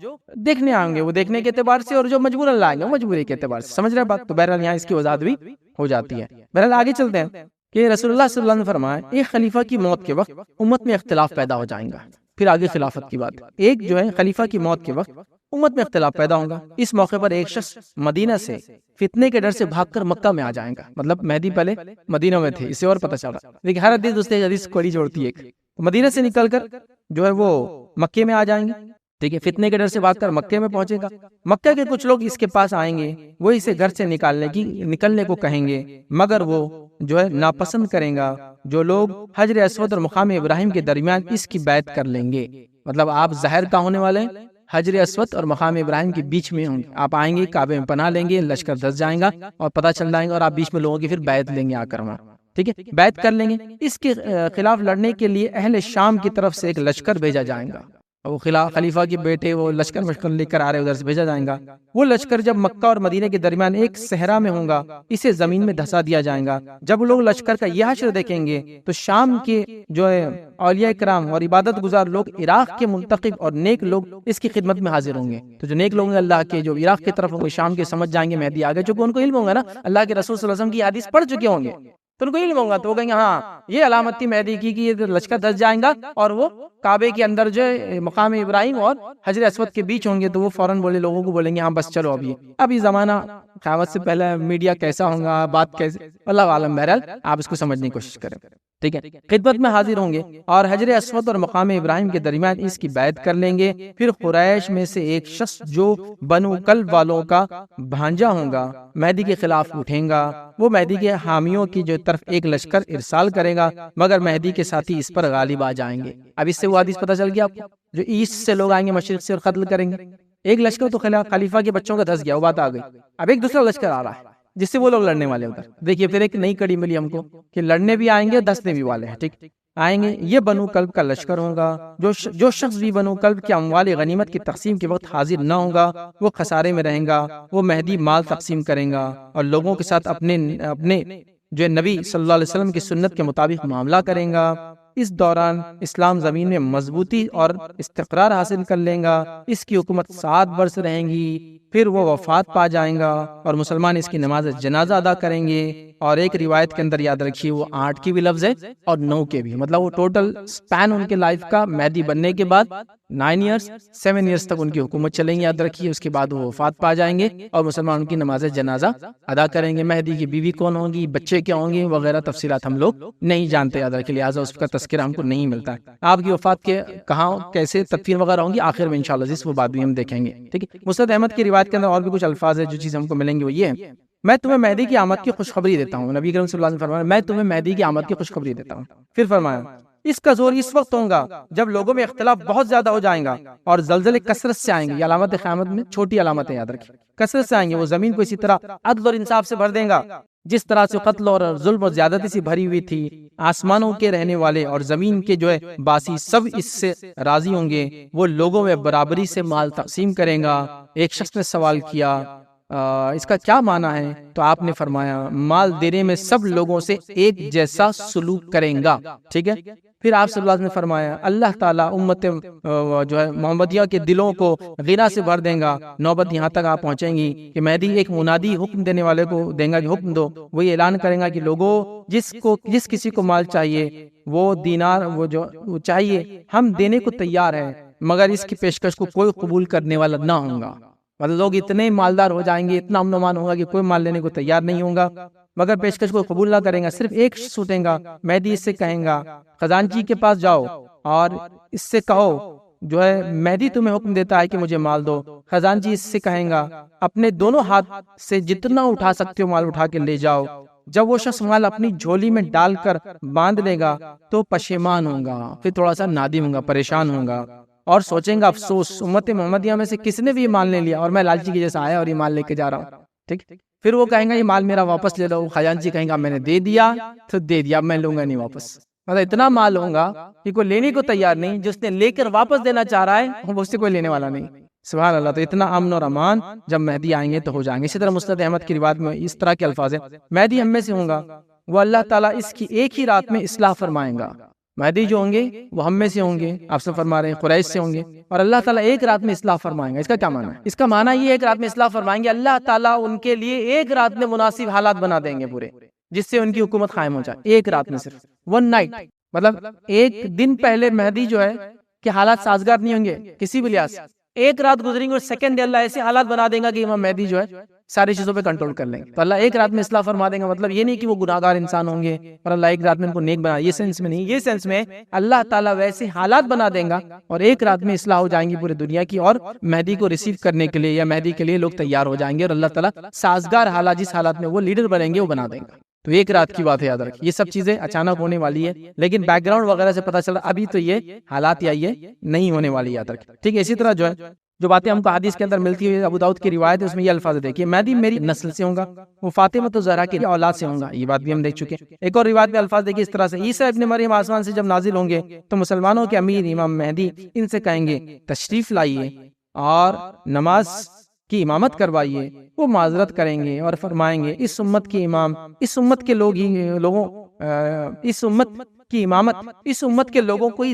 دیکھنے آئیں گے وہ دیکھنے کے اعتبار سے، اور جو مجبوراً لائیں گے وہ مجبوری کے اعتبار سے۔ سمجھ رہے بات؟ تو بہرحال یہاں اس کی وضاحت بھی ہو جاتی ہے۔ بہرحال آگے چلتے ہیں کہ رسول اللہ صلی اللہ علیہ وسلم نے فرمایا ایک خلیفہ کی موت کے وقت امت میں اختلاف پیدا ہو جائیں گا۔ پھر آگے خلافت کی بات، ایک جو ہے خلیفہ کی موت کے وقت امت میں اختلاف پیدا ہوگا۔ اس موقع پر ایک شخص مدینہ سے فتنے کے ڈر سے بھاگ کر مکہ میں آ جائیں گا، مطلب مہدی پہلے مدینہ میں تھے، اسے اور پتہ چل رہا، لیکن ہر حدیث دوسرے حدیث کوڑی جوڑتی ہے۔ مدینہ سے نکل کر جو ہے وہ مکے میں آ جائیں گے، ٹھیک ہے، فتنے کے ڈر سے بھاگ کر مکے میں پہنچے گا۔ مکہ کے کچھ لوگ اس کے پاس آئیں گے، وہ اسے گھر سے نکلنے کو کہیں گے، مگر وہ جو ہے ناپسند کریں گا۔ جو لوگ حجر اسود اور مقام ابراہیم کے درمیان اس کی بیعت کر لیں گے، مطلب آپ ظاہر کا ہونے والے ہیں، حجر اسود اور مقام ابراہیم کے بیچ میں ہوں گے، آپ آئیں گے، کعبے میں پناہ لیں گے، لشکر دھس جائیں گا اور پتہ چل جائیں گا، اور آپ بیچ میں لوگوں کی پھر بیعت لیں گے آ کر وہاں، ٹھیک ہے، بیعت کر لیں گے۔ اس کے خلاف لڑنے کے لیے اہل شام کی طرف سے ایک لشکر بھیجا جائے گا، وہ خلیفہ کے بیٹے وہ لشکر لے کر آ رہے، ادھر سے بھیجا جائے گا۔ وہ لشکر جب مکہ اور مدینہ کے درمیان ایک صحرا میں ہوں گا، اسے زمین میں دھسا دیا جائے گا۔ جب لوگ لشکر کا یہ حشر دیکھیں گے تو شام کے جو ہے اولیاء کرام اور عبادت گزار لوگ، عراق کے منتخب اور نیک لوگ اس کی خدمت میں حاضر ہوں گے۔ تو جو نیک لوگ ہیں اللہ کے، جو عراق کی طرف ہوں گے، شام کے، سمجھ جائیں گے مہدی آ گئے، چونکہ ان کو علم ہوگا نا، اللہ کے رسول صلی اللہ علیہ وسلم کی حدیث پڑھ چکے ہوں گے، تو ان کو علم ہوگا، تو وہ کہیں گے ہاں یہ علامت تھی مہدی کی کہ یہ لشکر دھس جائیں گا، اور وہ کعبے کے اندر جو مقام ابراہیم اور حجر اسود کے بیچ ہوں گے، تو وہ فوراً لوگوں کو بولیں گے ہاں بس چلو اب یہ زمانہ قیامت سے پہلے میڈیا کیسا ہوگا، بات کیسے، اللہ عالم۔ بہرحال آپ اس کو سمجھنے کی کوشش کریں، ٹھیک ہے، خدمت میں حاضر ہوں گے اور حجر اسود اور مقام ابراہیم کے درمیان اس کی بیعت کر لیں گے۔ پھر قریش میں سے ایک شخص جو بنو کلب والوں کا بھانجا ہوگا مہدی کے خلاف اٹھیں گا، وہ مہدی کے حامیوں کی جو طرف ایک لشکر ارسال کرے گا، مگر مہدی کے ساتھی اس پر غالب آ جائیں گے۔ اب اس سے وہ حدیث پتہ چل گیا آپ کو، جو ایسٹ سے لوگ آئیں گے مشرق سے اور قتل کریں گے۔ ایک لشکر تو خلیفہ کے بچوں کا دھس گیا، وہ بات آ گئی، اب ایک دوسرا لشکر آ رہا ہے جس سے وہ لوگ لڑنے والے ادھر۔ دیکھیے پھر ایک نئی کڑی ملی ہم کو کہ لڑنے بھی آئیں گے، دسنے بھی والے ہیں، ٹھیک آئیں گے۔ یہ بنو کلب کا لشکر ہوگا، جو شخص بھی بنو کلب کے اموال غنیمت کی تقسیم کے وقت حاضر نہ ہوگا وہ خسارے میں رہیں گا۔ وہ مہدی مال تقسیم کریں گا اور لوگوں کے ساتھ اپنے جو نبی صلی اللہ علیہ وسلم کی سنت کے مطابق معاملہ کریں گا۔ اس دوران اسلام زمین میں مضبوطی اور استقرار حاصل کر لیں گا۔ اس کی حکومت 7 برس رہیں گی، پھر وہ وفات پا جائیں گا اور مسلمان اس کی نماز جنازہ ادا کریں گے۔ اور ایک روایت کے اندر یاد رکھیے وہ 8 کی بھی لفظ ہے اور 9 کے بھی، مطلب وہ ٹوٹل سپین ان کے لائف کا مہدی بننے کے بعد 9 ایئرز 7 ایئرز تک ان کی حکومت چلیں گے، یاد رکھیے۔ اس کے بعد وہ وفات پا جائیں گے اور مسلمان ان کی نماز جنازہ ادا کریں گے۔ مہدی کی بیوی کون ہوگی، بچے کیا ہوں گے وغیرہ تفصیلات ہم لوگ نہیں جانتے، یاد رکھیے، لہٰذا اس کا تذکرہ ہم کو نہیں ملتا ہے۔ آپ کی وفات کے کہاں کیسے تدفین وغیرہ ہوں گی آخر میں انشاءاللہ وہ بات بھی ہم دیکھیں گے، ٹھیک ہے۔ مسند احمد کی روایت کے اندر اور بھی کچھ الفاظ ہے جو چیز ہم کو ملیں گے، وہ یہ ہے میں تمہیں مہدی کی آمد کی خوشخبری دیتا ہوں۔ نبی کریم صلی اللہ علیہ وسلم فرمایا میں تمہیں مہدی کی آمد کی خوشخبری دیتا ہوں۔ پھر فرمایا اس کا زور اس وقت ہوگا جب لوگوں میں اختلاف بہت زیادہ ہو جائیں گا اور زلزلے کثرت سے آئیں گے۔ یہ علامت قیامت میں چھوٹی علامتیں یاد رکھیں، کثرت سے آئیں گے۔ وہ زمین کو اسی طرح عدل اور انصاف سے بھر دیں گا جس طرح سے قتل اور ظلم اور زیادتی سے بھری ہوئی تھی۔ آسمانوں کے رہنے والے اور زمین کے جو ہے باسی سب اس سے راضی ہوں گے۔ وہ لوگوں میں برابری سے مال تقسیم کریں گا۔ ایک شخص نے سوال کیا اس کا کیا معنی ہے؟ تو آپ نے فرمایا مال دینے میں سب لوگوں سے ایک جیسا سلوک کریں گا، ٹھیک ہے۔ پھر آپ صلی اللہ علیہ وسلم نے فرمایا اللہ تعالیٰ امت جو ہے محمدیہ کے دلوں کو غنا سے بھر دیں گا۔ نوبت یہاں تک آپ پہنچیں گی کہ مہدی ایک منادی حکم دینے والے کو دیں گا کہ حکم دو، وہ یہ اعلان کریں گا کہ لوگوں جس کسی کو مال چاہیے وہ دینار وہ چاہیے ہم دینے کو تیار ہیں، مگر اس کی پیشکش کو کوئی قبول کرنے والا نہ ہوگا۔ مطلب لوگ اتنے مالدار ہو جائیں گے، اتنا امن و امان ہوگا کہ کوئی مال لینے کو تیار نہیں ہوگا مگر پیشکش کو قبول نہ کریں گا۔ صرف ایک شخص اٹھیں گا، مہدی اس سے کہیں گا خزانچی کے پاس جاؤ اور اس سے کہو جو ہے مہدی تمہیں حکم دیتا ہے کہ مجھے مال دو۔ خزانچی اس سے کہیں گا اپنے دونوں ہاتھ سے جتنا اٹھا سکتے ہو مال اٹھا کے لے جاؤ۔ جب وہ شخص مال اپنی جھولی میں ڈال کر باندھ لے گا تو پشیمان ہوگا، پھر تھوڑا سا نادم ہوگا، پریشان ہوگا اور سوچیں گا افسوس امت محمدیہ میں سے کس نے بھی یہ مال لے لیا اور میں لالچی کے جیسا آیا اور یہ مال لے کے جا رہا ہوں. ٹھیک، پھر وہ کہیں گا یہ مال میرا واپس لے لو. خزانچی کہیں گا میں نے دے دیا تو دے دیا، میں لوں گا نہیں واپس. مطلب اتنا مال ہوگا کہ کوئی لینے کو تیار نہیں، جس نے لے کر واپس دینا چاہ رہا ہے وہ اس سے کوئی لینے والا نہیں. سبحان اللہ. تو اتنا امن اور امان جب مہدی آئیں گے تو ہو جائیں گے. اسی طرح مسند احمد کی روایت میں اس طرح کے الفاظ ہیں، مہدی ہم میں سے ہوں گا، وہ اللہ تعالیٰ اس کی ایک ہی رات میں اصلاح فرمائیں گا. مہدی جو ہوں گے وہ ہم میں سے ہوں گے، آپ سے فرما رہے ہیں قریش سے ہوں گے، اور اللہ تعالیٰ ایک رات میں اصلاح فرمائیں گا. اس کا کیا معنی ہے؟ اس کا معنی یہ ایک رات میں اصلاح فرمائیں گے، اللہ تعالیٰ ان کے لیے ایک رات میں مناسب حالات بنا دیں گے پورے، جس سے ان کی حکومت قائم ہو جائے. ایک رات میں صرف 1 نائٹ، مطلب ایک دن پہلے مہدی جو ہے کہ حالات سازگار نہیں ہوں گے کسی بھی لحاظ سے. ایک رات گزریں گے اور سیکنڈ اللہ ایسے حالات بنا دے گا کہ امام مہدی جو ہے ساری چیزوں پہ کنٹرول کر لیں گے. تو اللہ ایک رات میں اصلاح فرما دیں گا. مطلب یہ نہیں کہ وہ گناہگار انسان ہوں گے اور اللہ ایک رات میں ان کو نیک بنا، یہ سینس میں نہیں. یہ سینس میں اللہ تعالیٰ ویسے حالات بنا دیں گا اور ایک رات میں اصلاح ہو جائیں گی پورے دنیا کی، اور مہدی کو ریسیو کرنے کے لیے یا مہدی کے لیے لوگ تیار ہو جائیں گے، اور اللہ تعالیٰ سازگار حالات جس حالات میں وہ لیڈر بنیں گے وہ بنا دیں گا. تو ایک رات کی بات ہے، یاد رکھیں. یہ سب چیزیں اچانک ہونے والی ہے، لیکن بیک گراؤنڈ وغیرہ سے پتہ چلا ابھی تو یہ حالات یا یہ نہیں ہونے والی، یاد رکھیں. ٹھیک ہے. اسی طرح جو باتیں ہم کو حدیث کے اندر ملتی ہے، ابو داؤد کی روایت ہے، اس میں یہ الفاظ دیکھیے، مہدی میری نسل سے ہوں گا، وہ فاطمہ زہرا کی اولاد سے ہوں گا. یہ بات بھی ہم دیکھ چکے. ایک اور روایت میں الفاظ دیکھیے اس طرح سے، عیسیٰ ابن مریم آسمان سے جب نازل ہوں گے تو مسلمانوں کے امیر امام مہدی ان سے کہیں گے تشریف لائیے اور نماز کی امامت کروائیے. وہ معذرت کریں گے اور فرمائیں گے اس امت کے امام، اس امت کے لوگوں اس امت کی امامت اس امت کے لوگوں کو ہی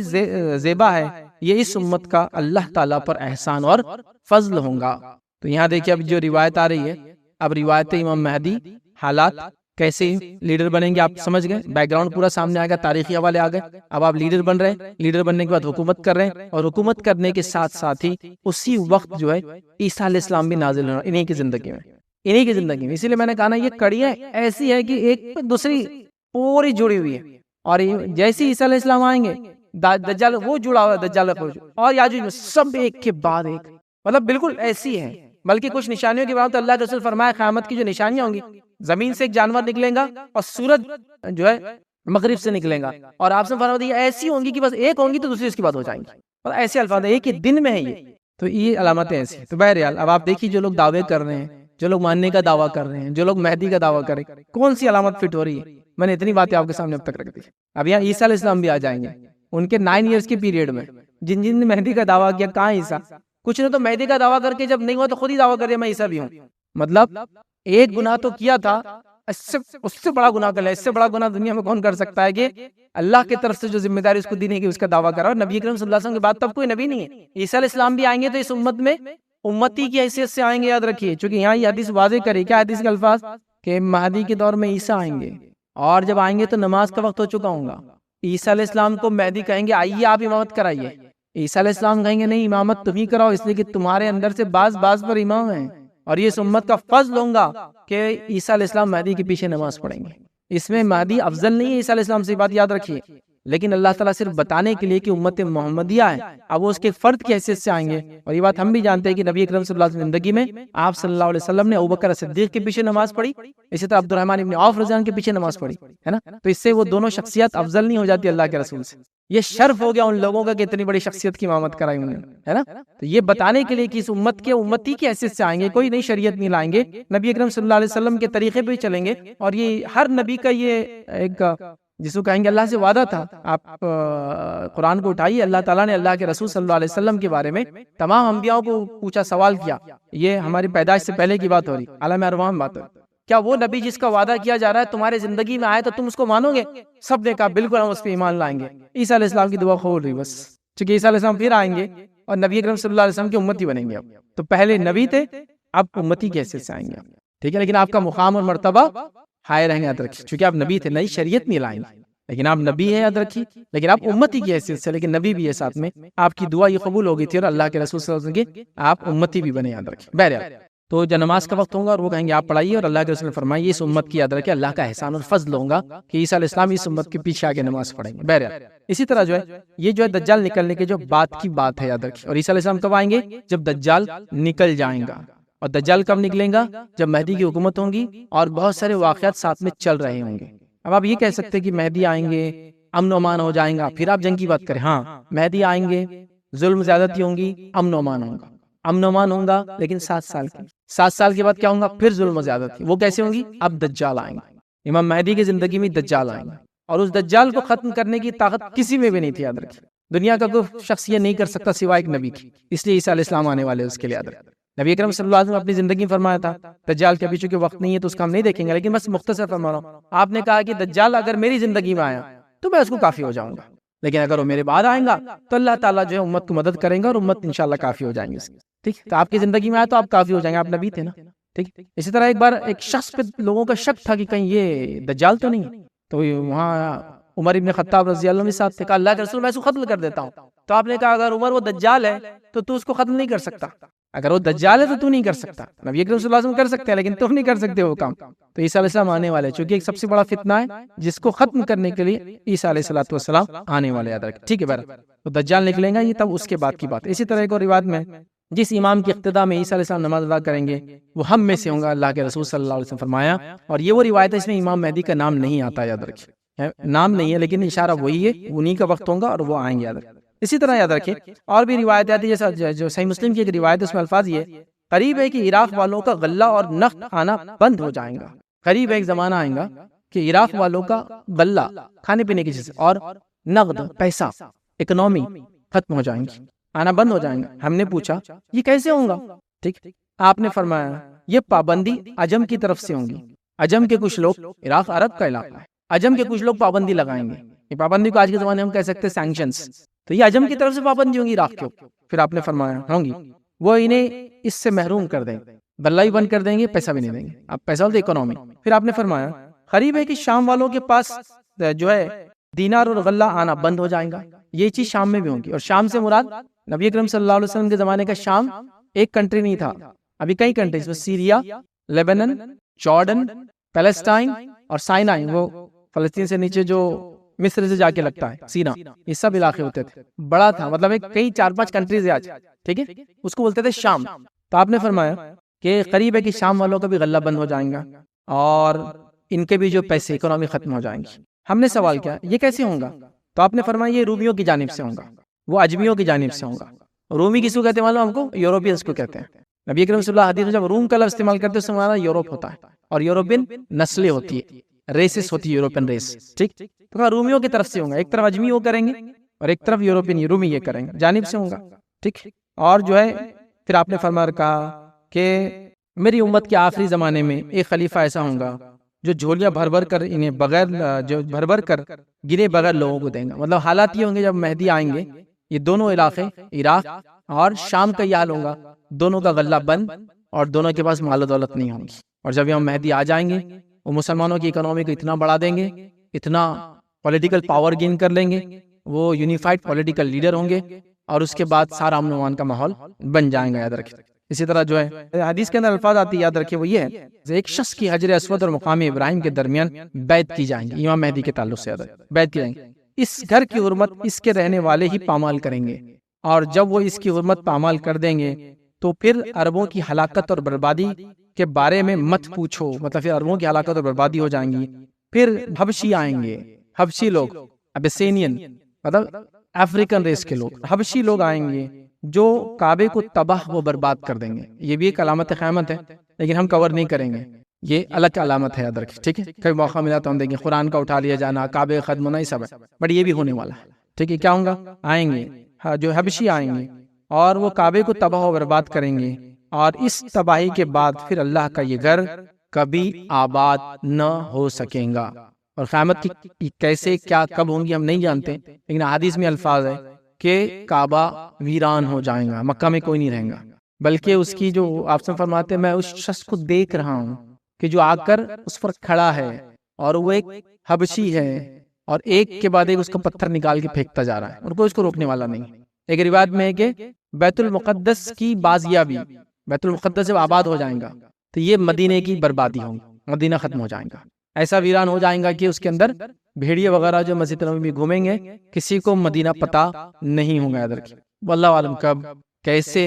زیبا ہے، یہ اس امت کا اللہ تعالیٰ پر احسان اور فضل ہوں گا. تو یہاں دیکھیں اب جو روایت آ رہی ہے، اب روایت امام مہدی، حالات کیسے لیڈر بنیں گے آپ سمجھ گئے. بیک گراؤنڈ پورا سامنے آئے گا، تاریخی حوالے آ گئے. اب آپ لیڈر بن رہے ہیں، لیڈر بننے کے بعد حکومت کر رہے ہیں، اور حکومت کرنے کے ساتھ ساتھ ہی اسی وقت جو ہے عیسیٰ علیہ السلام بھی نازل ہونا انہی کی زندگی میں. اسی لیے میں نے کہا نا یہ کڑیاں ایسی ہے کہ ایک دوسری پوری جڑی ہوئی ہے. اور جیسے عیسیٰ علیہ السلام آئیں گے دجال وہ جڑا ہوا ہے، دجال اور یاجوج سب ایک کے بعد ایک، مطلب بالکل ایسی ہے. بلکہ کچھ نشانیوں کے بعد اللہ کے رسول فرمایا قیامت کی جو نشانیاں ہوں گی، زمین سے ایک جانور نکلے گا اور سورج جو ہے مغرب سے نکلے گا، اور آپ سے فرمایا ایسی ہوں گی کہ بس ایک ہوں گی تو دوسری اس کی بات ہو جائیں گی. اور ایسے الفاظ ایک ہی دن میں ہے یہ. تو یہ علامتیں ایسی. تو بہرحال اب آپ دیکھیے جو لوگ دعوے کر رہے ہیں، جو لوگ ماننے کا دعویٰ کر رہے ہیں، جو لوگ مہدی کا دعویٰ کریں، کون سی علامت فٹ ہو رہی ہے؟ میں نے اتنی باتیں آپ کے سامنے اب تک رکھ دی. اب یہاں عیسیٰ علیہ السلام بھی آ جائیں گے ان کے 9 ایئرس کے پیریڈ میں. جن نے مہدی کا دعویٰ کیا، کہاں عیسیٰ؟ کچھ نے تو مہدی کا دعویٰ کر کے جب نہیں ہوا تو خود ہی دعویٰ کر دیا میں عیسیٰ بھی ہوں. مطلب ایک گناہ تو کیا تھا، اس سے بڑا گناہ کر لیا. اس سے بڑا گناہ دنیا میں کون کر سکتا ہے کہ اللہ کی طرف سے جو ذمہ داری اس کو دی نہیں کہ اس کا دعویٰ کرا. اور نبی کریم صلی اللہ علیہ وسلم کے بعد تب کوئی نبی نہیں ہے. عیسیٰ علیہ السلام بھی آئیں گے تو اس امت میں امتی کی حیثیت سے آئیں گے، یاد رکھیے. چونکہ یہاں یہ حدیث واضح کرے، کیا حدیث کے الفاظ کہ مہدی کے دور میں عیسیٰ آئیں گے، اور جب آئیں گے تو نماز کا وقت ہو چکا ہوگا. عیسیٰ علیہ السلام کو مہدی کہیں گے آئیے آپ امامت کرائیے. عیسیٰ علیہ السلام کہیں گے نہیں، امامت تم ہی کراؤ، اس لیے کہ تمہارے اندر سے بعض پر امام ہیں، اور یہ اس امت کا فضل ہوگا کہ عیسیٰ علیہ السلام مہدی کے پیچھے نماز پڑھیں گے. اس میں مہدی افضل نہیں ہے عیسیٰ علیہ السلام سے، بات یاد رکھیے. لیکن اللہ تعالیٰ صرف بتانے کے لیے کہ امت محمدیہ ہے، اب وہ اس کے فرد کی حیثیت سے آئیں گے. اور یہ بات ہم بھی جانتے ہیں کہ نبی اکرم صلی اللہ علیہ وسلم زندگی میں آپ صلی اللہ علیہ وسلم نے ابوبکر صدیق کے پیچھے نماز پڑھی، اسی طرح عبد الرحمن ابن عوف رضی اللہ عنہ کے پیچھے نماز پڑھی ہے نا. تو اس سے وہ دونوں شخصیت افضل نہیں ہو جاتی اللہ کے رسول سے. یہ شرف ہو گیا ان لوگوں کا کہ اتنی بڑی شخصیت کی امامت کرائی انہوں نے، ہے نا. تو یہ بتانے کے لیے کہ اس امت کے امتی کی حیثیت سے آئیں گے، کوئی نئی شریعت نہیں لائیں گے، نبی اکرم صلی اللہ علیہ وسلم کے طریقے پہ چلیں گے. اور یہ ہر نبی کا یہ ایک جس کو کہیں گے اللہ سے وعدہ تھا. آپ قرآن کو اٹھائیے، اللہ تعالیٰ نے اللہ کے رسول صلی اللہ علیہ وسلم کے بارے میں تمام انبیاء کو پوچھا، سوال کیا. یہ ہماری پیدائش سے پہلے کی بات ہو رہی، عالم ارواح میں بات ہو رہی. کیا وہ نبی جس کا وعدہ کیا جا رہا ہے تمہارے زندگی میں آئے تو تم اس کو مانو گے؟ سب نے کہا بالکل ہم اس پہ ایمان لائیں گے. عیسیٰ علیہ السلام کی دعا قبول ہوئی بس، چونکہ عیسیٰ علیہ السلام پھر آئیں گے اور نبی اکرم صلی اللہ علیہ وسلم کی امتی بنیں گے. اب تو پہلے نبی تھے، اب امتی کی حیثیت سے آئیں گے. ٹھیک ہے، لیکن آپ کا مقام اور مرتبہ ہائے رہیں گے، یاد رکھیے. چونکہ آپ نبی تھے، نئی شریعت نہیں لائیں، لیکن آپ نبی ہے، یاد رکھیے. لیکن آپ امتی کی حیثیت سے، لیکن نبی بھی ہے ساتھ میں. آپ کی دعا یہ قبول ہو گئی تھی اور اللہ کے رسول صلی اللہ علیہ وسلم کی آپ امتی بھی بنے، یاد رکھیے. بہرحال تو جب نماز کا وقت ہوگا اور وہ کہیں گے آپ پڑھائیے، اور اللہ کے رسول نے فرمایا یہ اس امت کی، یاد رکھے اللہ کا احسان اور فضل ہوگا کہ عیسیٰ علیہ السلام اس امت کے پیچھے آگے نماز پڑھیں گے. بہرحال اسی طرح جو ہے یہ جو ہے دجال نکلنے کے جو بات کی بات ہے، یاد رکھیے. اور عیسیٰ علیہ السلام کب آئیں گے؟ جب دجال نکل جائیں گا. اور دجال کب نکلے گا؟ جب مہدی کی حکومت ہوگی اور بہت سارے واقعات ساتھ میں چل رہے ہوں گے۔ اب آپ یہ کہہ سکتے کہ مہدی آئیں گے، امن و امان ہو جائیں گا، پھر آپ جنگ کی بات کریں۔ ہاں، مہدی آئیں گے، ظلم زیادتی ہوں گی، امن و امان ہوگا، امن و امان ہوگا، لیکن 7 سال کے بعد کیا ہوگا؟ پھر ظلم و زیادتی۔ وہ کیسے ہوں گی؟ اب دجال آئیں گے، امام مہدی کی زندگی میں دجال آئیں گے، اور اس دجال کو ختم کرنے کی طاقت کسی میں بھی نہیں تھی، یاد رکھیں۔ دنیا کا کوئی شخص یہ نہیں کر سکتا سوائے ایک نبی کی، اس لیے عیسیٰ علیہ السلام آنے والے، اس کے لیے یاد رکھیں۔ نبی اکرم صلی اللہ علیہ وسلم اپنی زندگی میں فرمایا تھا، دجال کے ابھی چونکہ وقت نہیں ہے تو اس کا ہم نہیں دیکھیں گے، لیکن بس مختصر فرما رہا ہوں۔ آپ نے کہا کہ دجال اگر میری زندگی میں آیا تو میں اس کو کافی ہو جاؤں گا، لیکن اگر وہ میرے بعد آئیں گا تو اللہ تعالیٰ جو ہے امت کو مدد کریں گا اور امت انشاءاللہ کافی ہو جائیں گے اس کی۔ ٹھیک، تو آپ کی زندگی میں آیا تو آپ کافی ہو جائیں گے، آپ نبی تھے نا۔ ٹھیک، اسی طرح ایک بار ایک شخص پہ لوگوں کا شک تھا کہ کہیں یہ دجال تو نہیں ہے، تو وہاں عمر ابن خطاب رضی اللہ عنہ ساتھ تھے، کہا اللہ کے رسول میں اس کو قتل کر دیتا ہوں۔ تو آپ نے کہا اگر عمر وہ دجال ہے تو اس کو ختم نہیں کر سکتا، اگر وہ دجال ہے تو تو نہیں کر سکتا۔ نبی اکرم صلی اللہ علیہ وسلم کر سکتے ہیں لیکن تم نہیں کر سکتے وہ کام۔ تو عیسیٰ علیہ السلام آنے والے، چونکہ ایک سب سے بڑا فتنہ ہے جس کو ختم کرنے کے لیے عیسیٰ علیہ السلام آنے والے، یاد رکھیں۔ ٹھیک ہے، تو دجال نکلیں گا، یہ تب اس کے بعد کی بات ہے۔ اسی طرح ایک اور روایت میں جس امام کی اقتداء میں عیسیٰ علیہ السلام نماز ادا کریں گے وہ ہم میں سے ہوں گا، اللہ کے رسول صلی اللہ علیہ وسلم فرمایا۔ اور یہ وہ روایت ہے اس میں امام مہدی کا نام نہیں آتا، یاد رکھیں، نام نہیں ہے لیکن اشارہ وہی ہے، انہی کا وقت ہوگا اور وہ آئیں گے، یاد رکھیں۔ اسی طرح یاد رکھیں اور بھی روایت آتی ہے، جیسا جو صحیح مسلم کی ایک روایت ہے، اس میں الفاظ یہ قریب ہے کہ عراق والوں کا غلہ اور نقد آنا بند ہو جائیں گا۔ قریب ایک زمانہ آئے گا کہ عراق والوں کا غلہ، کھانے پینے کی چیز، اور نقد، پیسہ، اکنومی ختم ہو جائیں گی، آنا بند ہو جائیں گا۔ ہم نے پوچھا یہ کیسے ہوگا؟ ٹھیک، آپ نے فرمایا یہ پابندی عجم کی طرف سے ہوں گی۔ عجم کے کچھ لوگ، عراق عرب کا علاقہ ہے، عجم کے کچھ لوگ پابندی لگائیں گے۔ یہ پابندی کو آج کے زمانے میں ہم کہہ سکتے ہیں سینکشنز، تو یہ عجم کی طرف سے پابندی ہوں گی عراق کے اوپر۔ پھر آپ نے فرمایا ہوں گی، وہ انہیں اس سے محروم کر دیں گے، غلہ بھی بند کر دیں گے، پیسہ بھی نہیں دیں گے۔ اب پیسہ بولتے اکنومی۔ پھر آپ نے فرمایا قریب ہے کہ شام والوں کے پاس جو ہے دینار اور غلہ آنا بند ہو جائیں گا، یہ چیز شام میں بھی ہوگی۔ اور شام سے مراد نبی اکرم صلی اللہ علیہ وسلم کے زمانے کا شام ایک کنٹری نہیں تھا، ابھی کئی کنٹریز، سیریا، لیبنن، جارڈن، پیلسٹائن اور سائنائی، وہ فلسطین سے نیچے جو مصر سے جا کے لگتا ہے سینا، یہ سب علاقے ہوتے تھے، بڑا تھا، مطلب ایک کئی 4-5 کنٹریز ہے آج، ٹھیک ہے، اس کو بولتے تھے شام۔ تو آپ نے فرمایا کہ قریب ہے کہ شام والوں کا بھی غلہ بند ہو جائیں گا اور ان کے بھی جو پیسے، اکنومی ختم ہو جائیں گی۔ ہم نے سوال کیا یہ کیسے ہوگا؟ تو آپ نے فرمایا یہ رومیوں کی جانب سے ہوگا، وہ اجمیوں کی جانب سے ہوگا۔ رومی کس کو کہتے ہیں معلوم ہم کو؟ یوروپینس کو کہتے ہیں۔ نبی اکرم صلی اللہ علیہ وسلم حدیث میں جب روم کا لفظ استعمال کرتے ہیں اس سے ہمارا یوروپ ہوتا ہے، اور یوروپین نسلیں ہوتی ہے، ریسز ہوتی ہے، یوروپین ریس۔ ٹھیک، تو رومیوں کی طرف سے ہوگا، ایک طرف اجمی وہ کریں گے اور ایک طرف یوروپین رومی یہ کریں گے، جانب سے ہوگا۔ ٹھیک، اور جو ہے پھر آپ نے فرمایا کہا کہ میری امت کے آخری زمانے میں ایک خلیفہ ایسا ہوگا جو جھولیاں بھر بھر کر انہیں بغیر جو بھر بھر کر گرے بغیر لوگوں کو دیں گا۔ مطلب حالات یہ ہوں گے جب مہدی آئیں گے، یہ دونوں علاقے عراق اور شام کا یہ حال ہوگا، دونوں کا غلہ بند اور دونوں کے پاس مال و دولت نہیں ہوں گی۔ اور جب یہ مہدی آ جائیں گے وہ مسلمانوں کی اکنومی کو اتنا بڑھا دیں گے، اتنا پولیٹیکل پاور گین کر لیں گے، وہ یونیفائڈ پولیٹیکل لیڈر ہوں گے، اور اس کے بعد سارا امن و امان کا ماحول بن جائے گا، یاد رکھیں۔ اسی طرح جو ہے حدیث کے اندر الفاظ آتی یاد رکھے، وہ یہ ہے ایک شخص کی حجر اسود اور مقام ابراہیم کے درمیان بیعت کی جائیں گی، امام مہدی کے تعلق سے بیعت کی جائیں گی۔ اس گھر کی حرمت اس کے رہنے والے ہی پامال کریں گے، اور جب وہ اس کی حرمت پامال کر دیں گے تو پھر عربوں کی ہلاکت اور بربادی کے بارے میں مت پوچھو، مطلب پھر عربوں کی ہلاکت اور بربادی ہو جائیں گی۔ پھر حبشی آئیں گے، حبشی لوگ، ابیسینین مطلب افریقن ریس کے لوگ، حبشی لوگ آئیں گے جو کعبے کو تباہ و برباد کر دیں گے۔ یہ بھی ایک علامت قیامت ہے لیکن ہم کور نہیں کریں گے، یہ الگ علامت ہے، یاد رکھیں۔ ٹھیک ہے، کبھی موقع ملا تو ہم دیں گے، قرآن کا اٹھا لیا جانا، کعبے ختم ہونا، یہ سب ہے، بٹ یہ بھی ہونے والا ہے۔ ٹھیک ہے، کیا ہوں گا؟ آئیں گے جو حبشی آئیں گے اور وہ کعبے کو تباہ و برباد کریں گے، اور اس تباہی کے بعد پھر اللہ کا یہ گھر کبھی آباد نہ ہو سکیں گا۔ اور قیامت کی کیسے کیا کب ہوں گی ہم نہیں جانتے، لیکن حدیث میں الفاظ ہے کہ کعبہ ویران ہو جائے گا، مکہ میں کوئی نہیں رہے گا، بلکہ اس کی جو آپ سے فرماتے ہیں میں اس شخص کو دیکھ رہا ہوں کہ جو آ کر اس پر کھڑا ہے اور وہ ایک حبشی ہے، اور ایک کے بعد ایک اس کا پتھر نکال کے پھینکتا جا رہا ہے، اور کوئی اس کو روکنے والا نہیں۔ ایک روایت میں ہے کہ بیت المقدس کی بازیابی، بیت المقدس جب آباد ہو جائیں گا تو یہ مدینے کی بربادی ہوگی، مدینہ ختم ہو جائے گا، ایسا ویران ہو جائیں گا کہ اس کے اندر بھیڑیے وغیرہ جو مسجد نبوی میں گھومیں گے کسی کو مدینہ پتہ نہیں ہوگا، یاد رکھیں۔ واللہ عالم کب، کیسے،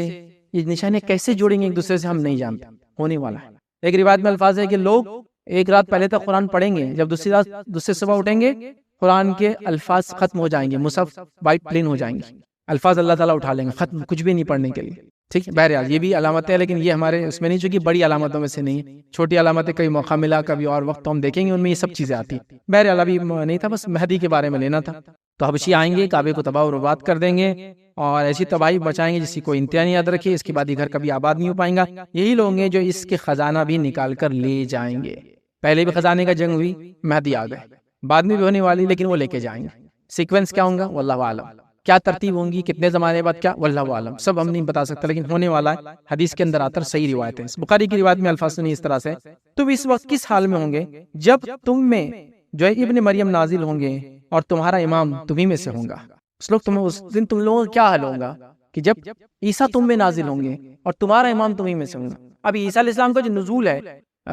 یہ نشانیاں کیسے جوڑیں گے ایک دوسرے سے ہم نہیں جانتے، ہونے والا ہے۔ ایک روایت میں الفاظ ہے کہ لوگ ایک رات پہلے تک قرآن پڑھیں گے، جب دوسری صبح اٹھیں گے قرآن کے الفاظ ختم ہو جائیں گے، مصحف وائٹ پلین ہو جائیں گے، الفاظ اللہ تعالیٰ اٹھا لیں گے، ختم، کچھ بھی نہیں پڑھنے کے لیے، ٹھیک ہے۔ بہرحال یہ بھی علامتیں ہیں، لیکن یہ ہمارے اس میں نہیں، چونکہ بڑی علامتوں میں سے نہیں ہے، چھوٹی علامتیں کبھی موقع ملا کبھی اور وقت تو ہم دیکھیں گے، ان میں یہ سب چیزیں آتی ہیں۔ بہرحال ابھی نہیں تھا، بس مہدی کے بارے میں لینا تھا۔ تو حبشی آئیں گے، کعبے کو تباہ و برباد کر دیں گے اور ایسی تباہی بچائیں گے جس کی کوئی انتہا نہیں، یاد رکھیے، اس کے بعد یہ گھر کبھی آباد نہیں ہو پائیں گا۔ یہی لوگ ہیں جو اس کے خزانہ بھی نکال کر لے جائیں گے۔ پہلے بھی خزانے کا جنگ ہوئی، مہدی آ گئے، بعد میں بھی ہونے والی، لیکن وہ لے کے جائیں گے۔ سیکوینس کیا ہوگا واللہ عالم، کیا ترتیب ہوں گی، کتنے زمانے بعد، کیا، واللہ عالم، سب ہم نہیں بتا سکتے، لیکن ہونے والا ہے۔ حدیث کے اندر آتا ہے، صحیح روایت ہے، بخاری کی روایت میں الفاظ سنی اس طرح سے، تم اس وقت کس حال میں ہوں گے جب تم میں جو ہے ابن مریم نازل ہوں گے اور تمہارا امام تمہیں میں سے ہوں گا۔ اس دن تم لوگوں کا کیا حال ہوگا کہ جب عیسیٰ تم میں نازل ہوں گے اور تمہارا امام تمہیں میں سے ہوں گا۔ اب عیسیٰ علیہ السلام کا جو نزول ہے،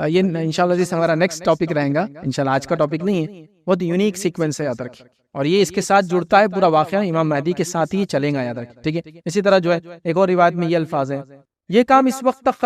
یہ انشاءاللہ جس ہمارا نیکسٹ ٹاپک رہے گا، انشاءاللہ آج کا ٹاپک نہیں ہے، بہت یونیک سیکوینس ہے، یاد رکھیں، اور یہ اس کے ساتھ جڑتا ہے پورا واقعہ، امام مہدی کے ساتھ ہی چلے گا، یاد رکھیں، ٹھیک ہے۔ اسی طرح جو ہے ایک اور روایت میں یہ الفاظ ہیں، یہ کام اس وقت تک